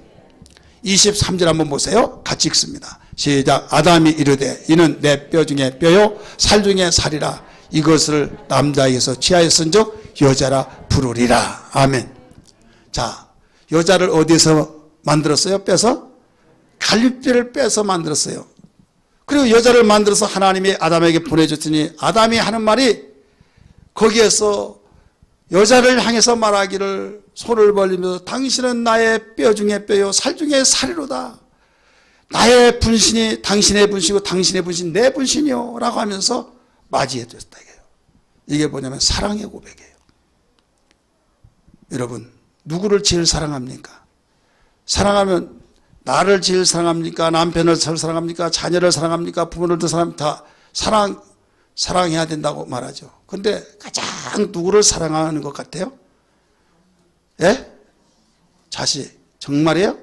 23절 한번 보세요. 같이 읽습니다. 시작. 아담이 이르되 이는 내 뼈 중에 뼈요 살 중에 살이라. 이것을 남자에게서 취하였은즉 여자라 부르리라. 아멘. 자, 여자를 어디서 만들었어요? 빼서? 갈빗뼈를 빼서 만들었어요. 그리고 여자를 만들어서 하나님이 아담에게 보내줬더니 아담이 하는 말이 거기에서 여자를 향해서 말하기를 손을 벌리면서 당신은 나의 뼈 중에 뼈요 살 중에 살이로다. 나의 분신이 당신의 분신이고 당신의 분신 내 분신이요 라고 하면서 맞이해 줬다 이게요. 이게 뭐냐면 사랑의 고백이에요. 여러분 누구를 제일 사랑합니까? 사랑하면 나를 제일 사랑합니까? 남편을 제일 사랑합니까? 자녀를 사랑합니까? 부모를 더 사랑합니까? 다 사랑해야 된다고 말하죠. 근데 가장 누구를 사랑하는 것 같아요? 예? 자식. 정말이에요?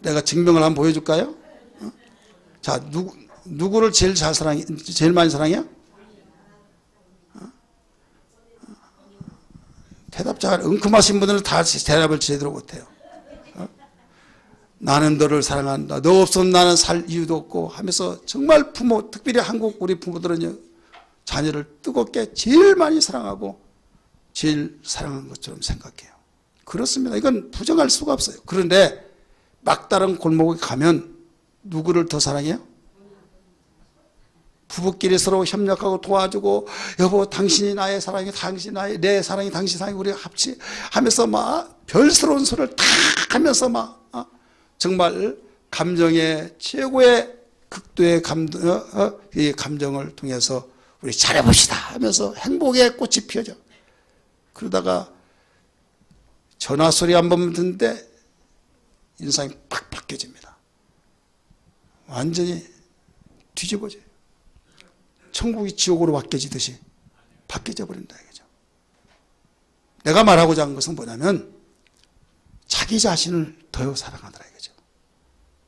내가 증명을 한번 보여줄까요? 자, 누구를 제일 제일 많이 사랑해요? 대답 잘, 은큼하신 분들은 다 대답을 제대로 못해요. 나는 너를 사랑한다. 너 없으면 나는 살 이유도 없고 하면서 정말 부모, 특별히 한국 우리 부모들은요, 자녀를 뜨겁게 제일 많이 사랑하고 제일 사랑하는 것처럼 생각해요. 그렇습니다. 이건 부정할 수가 없어요. 그런데 막다른 골목에 가면 누구를 더 사랑해요? 부부끼리 서로 협력하고 도와주고 여보 당신이 나의 사랑이 당신이 내 사랑이 당신 사랑이 우리가 합치하면서 막 별스러운 소리를 다 하면서 막 정말 감정의 최고의 극도의 이 감정을 통해서 우리 잘해봅시다 하면서 행복의 꽃이 피어져. 그러다가 전화 소리 한 번 듣는데 인상이 팍 바뀌어집니다. 완전히 뒤집어져요. 천국이 지옥으로 바뀌어지듯이 바뀌어져 버린다 이거죠. 내가 말하고자 하는 것은 뭐냐면 자기 자신을 더 사랑하더라 이거죠.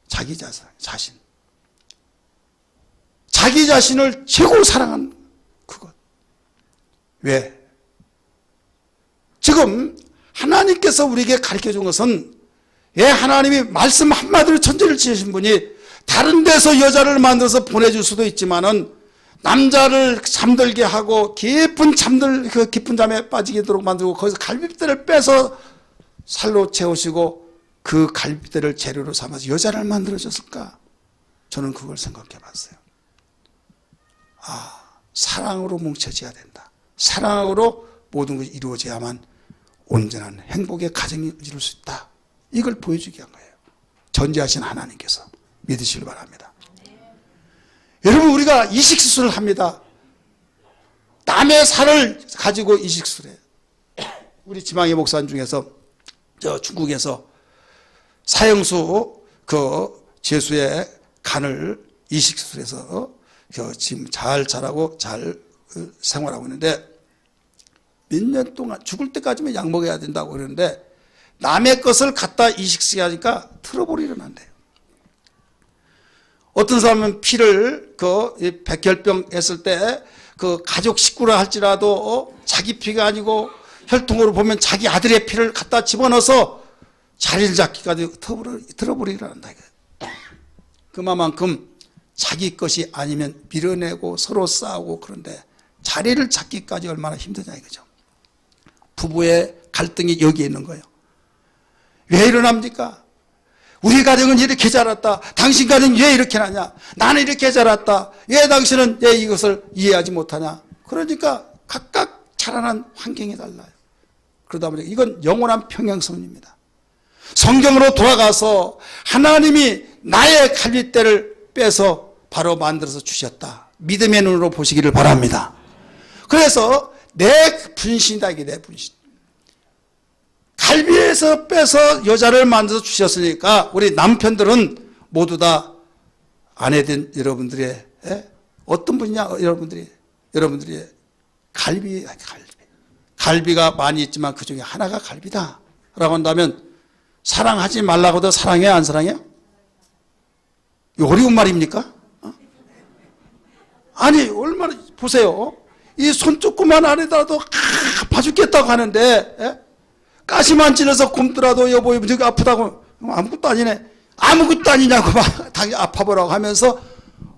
자기 자신. 자기 자신을 최고 사랑한 그것. 왜? 지금 하나님께서 우리에게 가르쳐 준 것은 예, 하나님이 말씀 한마디로 천지를 지으신 분이 다른 데서 여자를 만들어서 보내줄 수도 있지만은 남자를 잠들게 하고 깊은 잠에 빠지도록 만들고 거기서 갈비뼈를 빼서 살로 채우시고 그 갈비뼈를 재료로 삼아서 여자를 만들어줬을까? 저는 그걸 생각해 봤어요. 사랑으로 뭉쳐져야 된다. 사랑으로 모든 것이 이루어져야만 온전한 행복의 가정이 이룰 수 있다. 이걸 보여주기 위한 거예요. 전지하신 하나님께서 믿으시길 바랍니다. 여러분, 우리가 이식수술을 합니다. 남의 살을 가지고 이식수술 해요. 우리 지망의 목사님 중에서 중국에서 사형수 제수의 간을 이식수술해서 지금 잘 자라고 잘 생활하고 있는데, 몇 년 동안 죽을 때까지만 약 먹어야 된다고 그러는데 남의 것을 갖다 이식시키니까 트러블이 일어난대요. 어떤 사람은 피를 백혈병 했을 때 가족 식구라 할지라도 자기 피가 아니고 혈통으로 보면 자기 아들의 피를 갖다 집어넣어서 자리를 잡기까지 트러블이 일어난다. 그만큼 자기 것이 아니면 밀어내고 서로 싸우고, 그런데 자리를 잡기까지 얼마나 힘드냐 이거죠. 부부의 갈등이 여기에 있는 거예요. 왜 일어납니까? 우리 가정은 이렇게 자랐다. 당신 가정은 왜 이렇게 나냐? 나는 이렇게 자랐다. 왜 당신은 왜 이것을 이해하지 못하냐? 그러니까 각각 자라난 환경이 달라요. 그러다 보니까 이건 영원한 평행선입니다. 성경으로 돌아가서 하나님이 나의 갈빗대를 빼서 바로 만들어서 주셨다. 믿음의 눈으로 보시기를 바랍니다. 그래서 내 분신이다, 이게 내 분신. 갈비에서 빼서 여자를 만들어서 주셨으니까 우리 남편들은 모두 다 아내된 여러분들의 어떤 분이냐, 여러분들이 갈비가 많이 있지만 그 중에 하나가 갈비다 라고 한다면 사랑하지 말라고도 사랑해요, 안 사랑해요? 이거 어려운 말입니까? 아니, 얼마나 보세요. 이 손 조그만 안에다도 아파 죽겠다고 하는데 가시만 찔러서 굶더라도 여보 저기 아프다고 아무것도 아니네. 아무것도 아니냐고 막 당신 아파보라고 하면서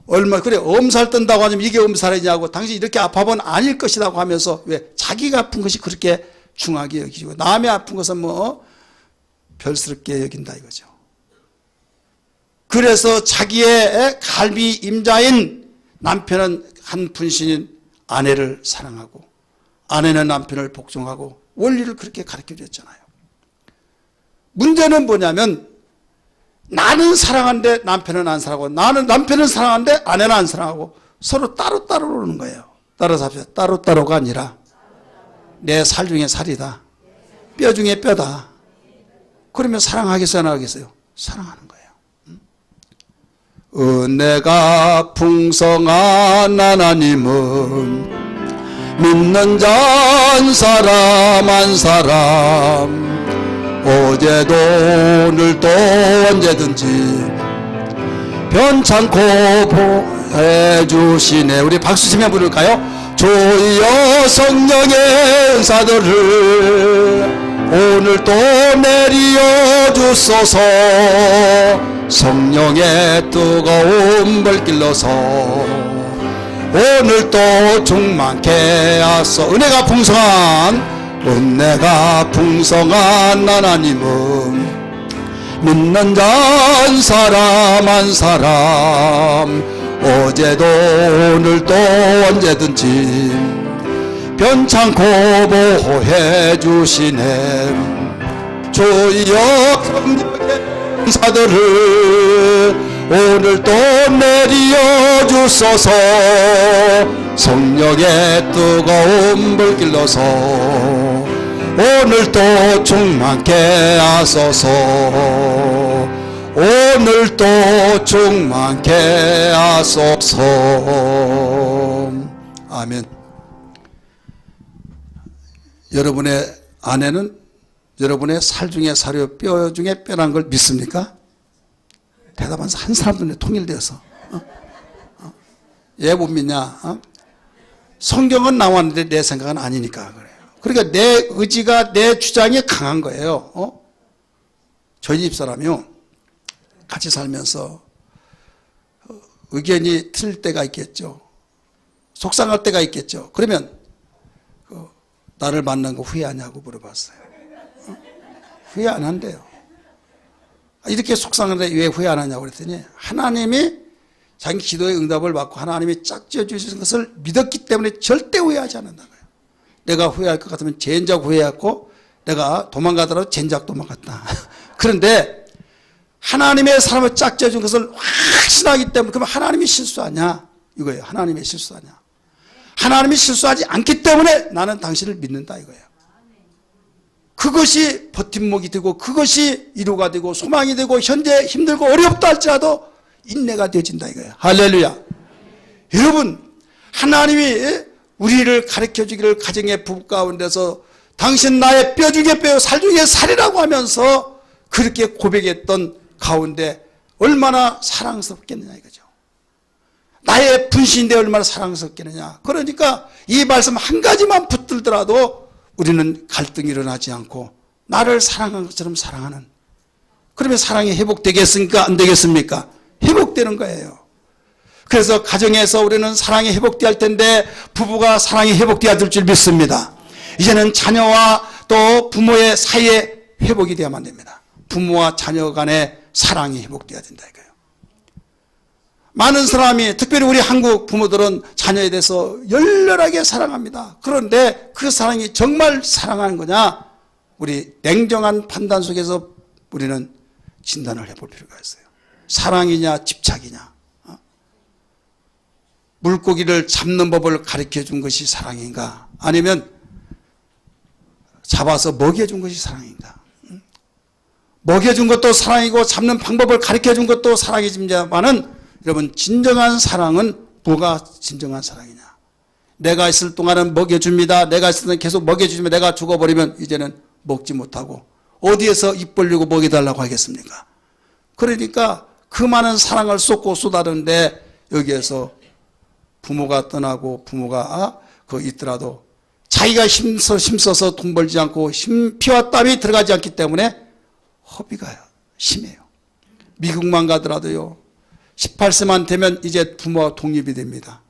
얼마 그래 엄살 뜬다고 하면 이게 엄살이냐고 당신 이렇게 아파본 아닐 것이라고 하면서 왜 자기가 아픈 것이 그렇게 중하게 여기고 남의 아픈 것은 뭐 별스럽게 여긴다 이거죠. 그래서 자기의 갈비 임자인 남편은 한 분신인 아내를 사랑하고 아내는 남편을 복종하고 원리를 그렇게 가르쳐 줬잖아요. 문제는 뭐냐면 나는 사랑하는데 남편은 안 사랑하고 나는 남편은 사랑하는데 아내는 안 사랑하고 서로 따로따로 노는 거예요. 따라서 합시다. 따로따로가 아니라 내 살 중에 살이다. 뼈 중에 뼈다. 그러면 사랑하겠어요? 안 하겠어요? 사랑하는 거예요. 은혜가 풍성한 하나님은 믿는 자 한 사람 한 사람 어제도 오늘도 언제든지 변찮고 보해주시네. 우리 박수 치며 부를까요? 주여 성령의 은사들을 오늘도 내리어 주소서. 성령의 뜨거운 불길러서 오늘도 충만케 하소. 은혜가 풍성한 하나님은 믿는 자 한 사람 한 사람 어제도 오늘도 언제든지 변찮고 보호해 주시네. 주여 성령의 은사들을 오늘도 내리어 주소서. 성령의 뜨거운 불길러서 오늘도 충만케 하소서. 오늘도 충만케 하소서. 아멘. 여러분의 아내는 여러분의 살 중에 살이요 뼈 중에 뼈란 걸 믿습니까? 대답한 한 사람도 통일되어서 왜 못 믿냐? 성경은 나왔는데 내 생각은 아니니까 그래요. 그러니까 내 의지가 내 주장이 강한 거예요. 저희 집사람이요, 같이 살면서 의견이 틀릴 때가 있겠죠. 속상할 때가 있겠죠. 그러면 나를 만난 거 후회하냐고 물어봤어요. 후회 안 한대요. 이렇게 속상한데 왜 후회 안 하냐고 그랬더니 하나님이 자기 기도의 응답을 받고 하나님이 짝지어 주신 것을 믿었기 때문에 절대 후회하지 않는다고요. 내가 후회할 것 같으면 젠작 후회했고 내가 도망가더라도 젠작 도망갔다. 그런데 하나님의 사람을 짝지어 준 것을 확신하기 때문에, 그럼 하나님이 실수하냐 이거예요. 하나님의 실수하냐. 하나님이 실수하지 않기 때문에 나는 당신을 믿는다 이거예요. 그것이 버팀목이 되고 그것이 위로가 되고 소망이 되고 현재 힘들고 어렵다 할지라도 인내가 되어진다 이거예요. 할렐루야. 여러분, 하나님이 우리를 가르쳐주기를 가정의 부부 가운데서 당신 나의 뼈 중에 뼈 살 중에 살이라고 하면서 그렇게 고백했던 가운데 얼마나 사랑스럽겠느냐 이거죠. 나의 분신인데 얼마나 사랑스럽겠느냐. 그러니까 이 말씀 한 가지만 붙들더라도 우리는 갈등이 일어나지 않고 나를 사랑한 것처럼 사랑하는, 그러면 사랑이 회복되겠습니까? 안 되겠습니까? 회복되는 거예요. 그래서 가정에서 우리는 사랑이 회복되어야 할 텐데 부부가 사랑이 회복되어야 될 줄 믿습니다. 이제는 자녀와 또 부모의 사이에 회복이 되어야만 됩니다. 부모와 자녀 간의 사랑이 회복되어야 된다 이거예요. 많은 사람이, 특별히 우리 한국 부모들은 자녀에 대해서 열렬하게 사랑합니다. 그런데 그 사랑이 정말 사랑하는 거냐? 우리 냉정한 판단 속에서 우리는 진단을 해볼 필요가 있어요. 사랑이냐 집착이냐. 물고기를 잡는 법을 가르쳐준 것이 사랑인가? 아니면 잡아서 먹여준 것이 사랑인가? 먹여준 것도 사랑이고 잡는 방법을 가르쳐준 것도 사랑이지만은, 여러분, 진정한 사랑은 뭐가 진정한 사랑이냐? 내가 있을 동안은 먹여줍니다. 내가 있을 동안 계속 먹여주지만 내가 죽어버리면 이제는 먹지 못하고 어디에서 입 벌리고 먹여달라고 하겠습니까? 그러니까 그 많은 사랑을 쏟고 쏟아르는데 여기에서 부모가 떠나고 부모가 있더라도 자기가 힘써서 돈 벌지 않고 피와 땀이 들어가지 않기 때문에 허비가 심해요. 미국만 가더라도요, 18세만 되면 이제 부모와 독립이 됩니다.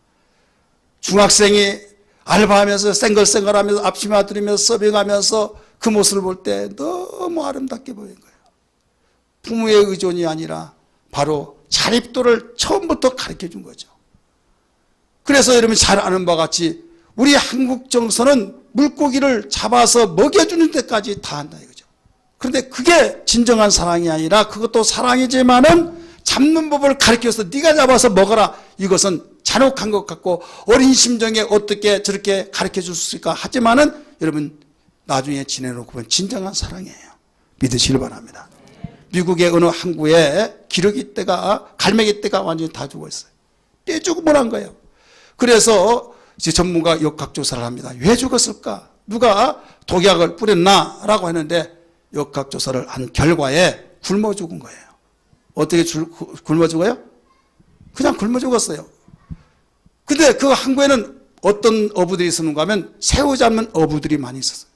중학생이 알바하면서 쌩글쌩글하면서 앞치마 들으면서 서빙하면서 그 모습을 볼 때 너무 아름답게 보이는 거예요. 부모의 의존이 아니라 바로 자립도를 처음부터 가르쳐 준 거죠. 그래서 여러분 잘 아는 바와 같이 우리 한국 정서는 물고기를 잡아서 먹여주는 데까지 다 한다 이거죠. 그런데 그게 진정한 사랑이 아니라, 그것도 사랑이지만은 잡는 법을 가르쳐서 네가 잡아서 먹어라, 이것은 잔혹한 것 같고 어린 심정에 어떻게 저렇게 가르쳐 줄 수 있을까 하지만은 여러분 나중에 지내놓고 보면 진정한 사랑이에요. 믿으시길 바랍니다. 미국의 어느 항구에 기러기 떼가, 갈매기 떼가 완전히 다 죽어 있어요. 떼 죽음을 한 거예요. 그래서 이제 전문가 역학조사를 합니다. 왜 죽었을까? 누가 독약을 뿌렸나? 라고 했는데 역학조사를 한 결과에 굶어 죽은 거예요. 어떻게 굶어 죽어요? 그냥 굶어 죽었어요. 근데 그 항구에는 어떤 어부들이 있었는가 하면 새우 잡는 어부들이 많이 있었어요.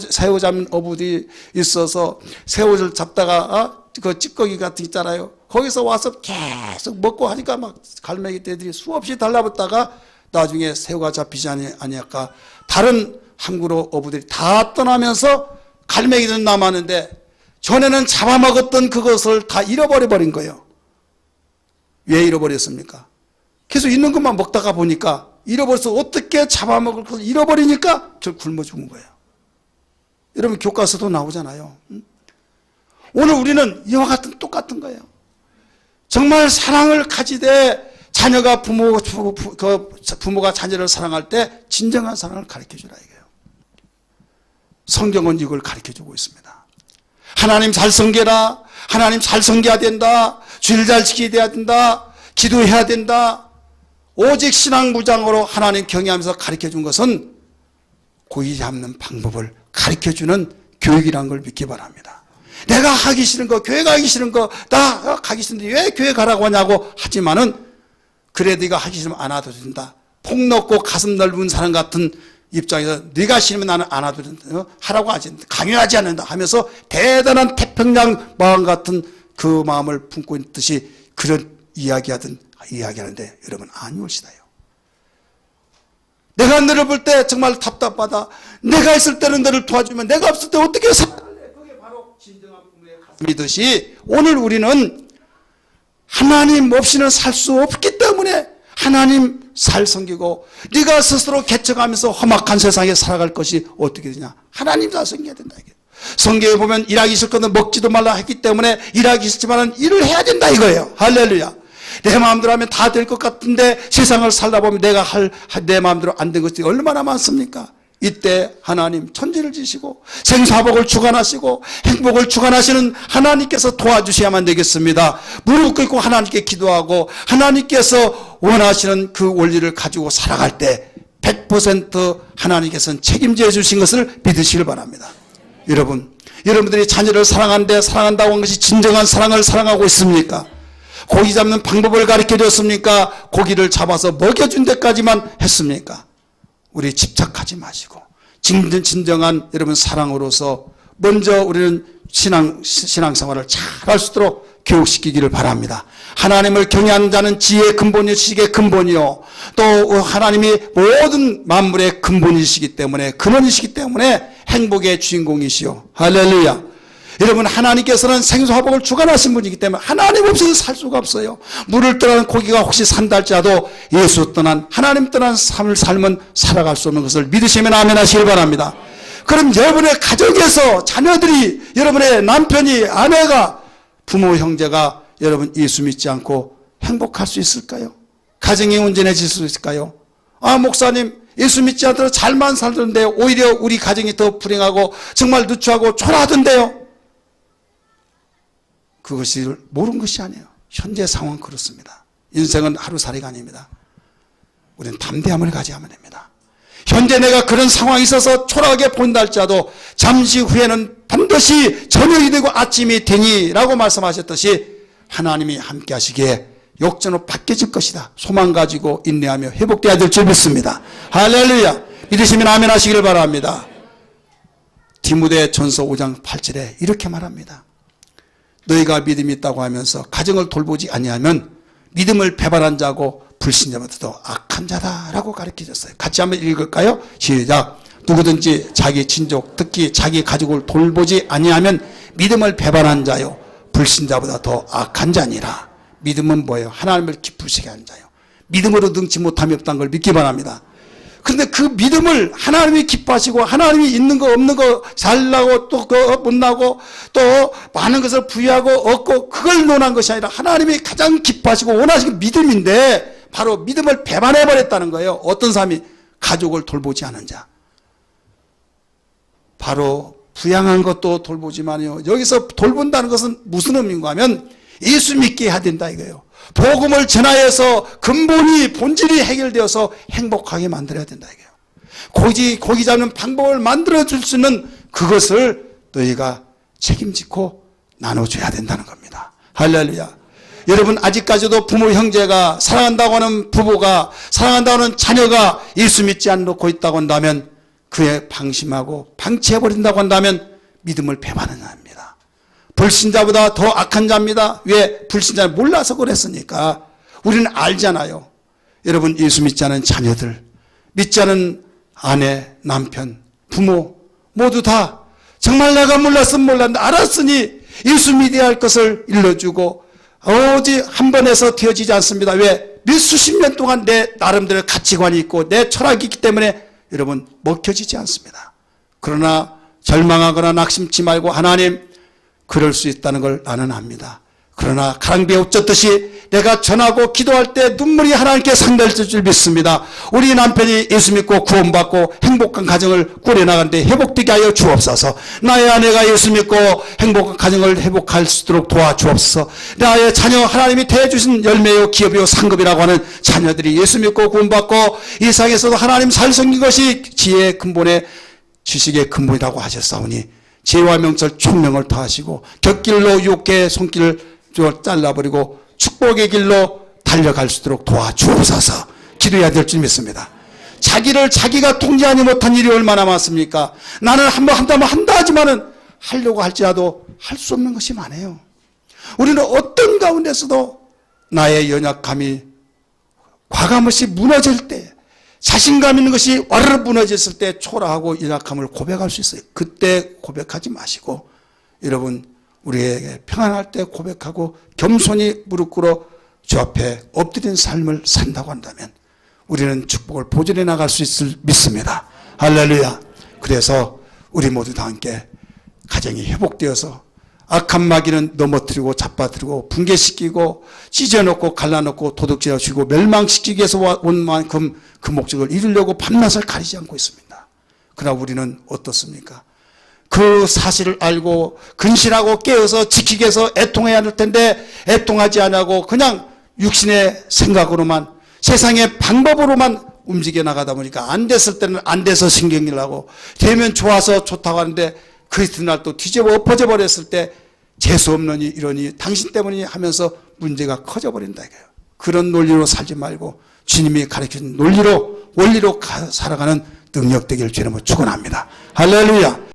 새우 잡는 어부들이 있어서 새우를 잡다가 그 찌꺼기 같은 게 있잖아요. 거기서 와서 계속 먹고 하니까 막 갈매기 떼들이 수없이 달라붙다가 나중에 새우가 잡히지 아니할까, 다른 항구로 어부들이 다 떠나면서 갈매기는 남았는데 전에는 잡아먹었던 그것을 다 잃어버린 거예요. 왜 잃어버렸습니까? 계속 있는 것만 먹다가 보니까 잃어버려서 어떻게 잡아먹을 것을 잃어버리니까 저 굶어 죽은 거예요. 여러분 교과서도 나오잖아요. 오늘 우리는 이와 같은 똑같은 거예요. 정말 사랑을 가지되 자녀가 부모가 자녀를 사랑할 때 진정한 사랑을 가르쳐주라 이거예요. 성경은 이걸 가르쳐주고 있습니다. 하나님 잘 섬겨라. 하나님 잘 섬겨야 된다. 주일 잘 지켜야 된다. 기도해야 된다. 오직 신앙무장으로 하나님 경외하면서 가르쳐준 것은 고기 잡는 방법을 가르쳐주는 교육이라는 걸 믿기 바랍니다. 내가 하기 싫은 거, 교회 가기 싫은 거, 나 가기 싫은데 왜 교회 가라고 하냐고 하지만은, 그래 네가 하기 싫으면 안 와도 된다. 폭 넓고 가슴 넓은 사람 같은 입장에서 네가 싫으면 나는 안 하도 된다. 하라고 하지 강요하지 않는다 하면서 대단한 태평양 마음 같은 그 마음을 품고 있듯이 그런 이야기하는데 여러분 아니올시다요. 내가 너를 볼 때 정말 답답하다. 내가 있을 때는 너를 도와주면 내가 없을 때 어떻게 살아갈래? 그게 바로 진정한 부모의 가슴이듯이 오늘 우리는 하나님 없이는 살 수 없기 때문에 하나님 살 섬기고 네가 스스로 개척하면서 험악한 세상에 살아갈 것이 어떻게 되냐. 하나님 잘 섬겨야 된다. 이게. 성경에 보면 일하기 싫거든 먹지도 말라 했기 때문에 일하기 싫지만 일을 해야 된다 이거예요. 할렐루야. 내 마음대로 하면 다 될 것 같은데 세상을 살다 보면 내가 내 마음대로 안 된 것들이 얼마나 많습니까? 이때 하나님 천지를 지시고 생사복을 주관하시고 행복을 주관하시는 하나님께서 도와주셔야만 되겠습니다. 무릎 꿇고 하나님께 기도하고 하나님께서 원하시는 그 원리를 가지고 살아갈 때 100% 하나님께서는 책임져 주신 것을 믿으시길 바랍니다. 여러분들이 자녀를 사랑하는데 사랑한다고 한 것이 진정한 사랑을 사랑하고 있습니까? 고기 잡는 방법을 가르쳐 줬습니까? 고기를 잡아서 먹여준 데까지만 했습니까? 우리 집착하지 마시고 진정한 여러분 사랑으로서 먼저 우리는 신앙생활을 잘 할 수 있도록 교육시키기를 바랍니다. 하나님을 경외하는 자는 지혜의 근본이요 지식의 근본이요 또 하나님이 모든 만물의 근본이시기 때문에 근원이시기 때문에 행복의 주인공이시요. 할렐루야. 여러분 하나님께서는 생사복을 주관하신 분이기 때문에 하나님 없이는 살 수가 없어요. 물을 떠나는 고기가 혹시 산다 할지라도 예수 떠난 하나님 떠난 삶을 살면 살아갈 수 없는 것을 믿으시면 아멘 하시길 바랍니다. 그럼 여러분의 가정에서 자녀들이 여러분의 남편이 아내가 부모 형제가 여러분 예수 믿지 않고 행복할 수 있을까요? 가정이 온전해질 수 있을까요? 아 목사님 예수 믿지 않더라도 잘만 살던데 오히려 우리 가정이 더 불행하고 정말 누추하고 초라하던데요. 그것이 모르는 것이 아니에요. 현재 상황 그렇습니다. 인생은 하루살이가 아닙니다. 우리는 담대함을 가져야만 됩니다. 현재 내가 그런 상황이 있어서 초라하게 보인다 할지라도 잠시 후에는 반드시 저녁이 되고 아침이 되니 라고 말씀하셨듯이 하나님이 함께 하시기에 역전으로 바뀌어질 것이다. 소망 가지고 인내하며 회복되어야 될 줄 믿습니다. 할렐루야. 믿으시면 아멘 하시기를 바랍니다. 디모데 전서 5장 8절에 이렇게 말합니다. 너희가 믿음이 있다고 하면서 가정을 돌보지 아니하면 믿음을 배반한 자고 불신자보다도 악한 자다라고 가르쳐줬어요. 같이 한번 읽을까요? 시작. 누구든지 자기 친족 특히 자기 가족을 돌보지 아니하면 믿음을 배반한 자요 불신자보다 더 악한 자니라. 믿음은 뭐예요? 하나님을 기쁘시게 하는 자요. 믿음으로 능치 못함이 없다는 걸 믿기 바랍니다. 그런데 그 믿음을 하나님이 기뻐하시고 하나님이 있는 거 없는 거 잘나고 또 못나고 또 많은 것을 부여하고 얻고 그걸 논한 것이 아니라 하나님이 가장 기뻐하시고 원하시는 믿음인데 바로 믿음을 배반해버렸다는 거예요. 어떤 사람이 가족을 돌보지 않은 자. 바로 부양한 것도 돌보지만요. 여기서 돌본다는 것은 무슨 의미인가 하면 예수 믿게 해야 된다 이거예요. 복음을 전하여서 근본이 본질이 해결되어서 행복하게 만들어야 된다 이거예요. 고기 잡는 방법을 만들어줄 수 있는 그것을 너희가 책임지고 나눠줘야 된다는 겁니다. 할렐루야. 여러분 아직까지도 부모 형제가 사랑한다고 하는 부부가 사랑한다고 하는 자녀가 예수 믿지 않고 있다고 한다면 그에 방심하고 방치해버린다고 한다면 믿음을 배반하는 자입니다. 불신자보다 더 악한 자입니다. 왜? 불신자를 몰라서 그랬으니까. 우리는 알잖아요. 여러분 예수 믿지 않은 자녀들, 믿지 않은 아내, 남편, 부모 모두 다 정말 내가 몰랐으면 몰랐는데 알았으니 예수 믿어야 할 것을 일러주고 오직 한 번에서 되어지지 않습니다. 왜? 몇 수십 년 동안 내 나름대로 가치관이 있고 내 철학이 있기 때문에 여러분 먹혀지지 않습니다. 그러나 절망하거나 낙심치 말고 하나님 그럴 수 있다는 걸 나는 압니다. 그러나 가랑비에 옷 젖듯이 내가 전하고 기도할 때 눈물이 하나님께 상달될 줄 믿습니다. 우리 남편이 예수 믿고 구원받고 행복한 가정을 꾸려나가는데 회복되게 하여 주옵소서. 나의 아내가 예수 믿고 행복한 가정을 회복할 수 있도록 도와주옵소서. 나의 자녀 하나님이 대주신 열매요 기업이요 상급이라고 하는 자녀들이 예수 믿고 구원받고 이 세상에서도 하나님 잘 섬긴 것이 지혜의 근본의 지식의 근본이라고 하셨사오니 지혜와 명철 총명을 더하시고 곁길로 유혹의 손길을 잘라버리고 축복의 길로 달려갈 수 있도록 도와주옵소서. 기도해야 될 줄 믿습니다. 자기를 자기가 통제하지 못한 일이 얼마나 많습니까? 나는 한번 한다면 한다 하지만은 하려고 할지라도 할 수 없는 것이 많아요. 우리는 어떤 가운데서도 나의 연약함이 과감없이 무너질 때, 자신감 있는 것이 와르르 무너졌을 때 초라하고 연약함을 고백할 수 있어요. 그때 고백하지 마시고, 여러분 우리에게 평안할 때 고백하고 겸손히 무릎 꿇어 주 앞에 엎드린 삶을 산다고 한다면 우리는 축복을 보존해 나갈 수 있을 믿습니다. 할렐루야. 그래서 우리 모두 다 함께 가정이 회복되어서 악한 마귀는 넘어뜨리고 잡아뜨리고 붕괴시키고 찢어놓고 갈라놓고 도둑질하시고 멸망시키기 위해서 온 만큼 그 목적을 이루려고 밤낮을 가리지 않고 있습니다. 그러나 우리는 어떻습니까? 그 사실을 알고 근신하고 깨어서 지키기 위해서 애통해야 할 텐데 애통하지 않고 그냥 육신의 생각으로만 세상의 방법으로만 움직여 나가다 보니까 안 됐을 때는 안 돼서 신경질 나고 되면 좋아서 좋다고 하는데 그 이튿날 또 뒤집어 엎어져 버렸을 때 재수 없느니 이러니 당신 때문이니 하면서 문제가 커져 버린다 이거예요. 그런 논리로 살지 말고 주님이 가르쳐준 논리로 원리로 살아가는 능력 되기를 주님으로 축원합니다. 할렐루야.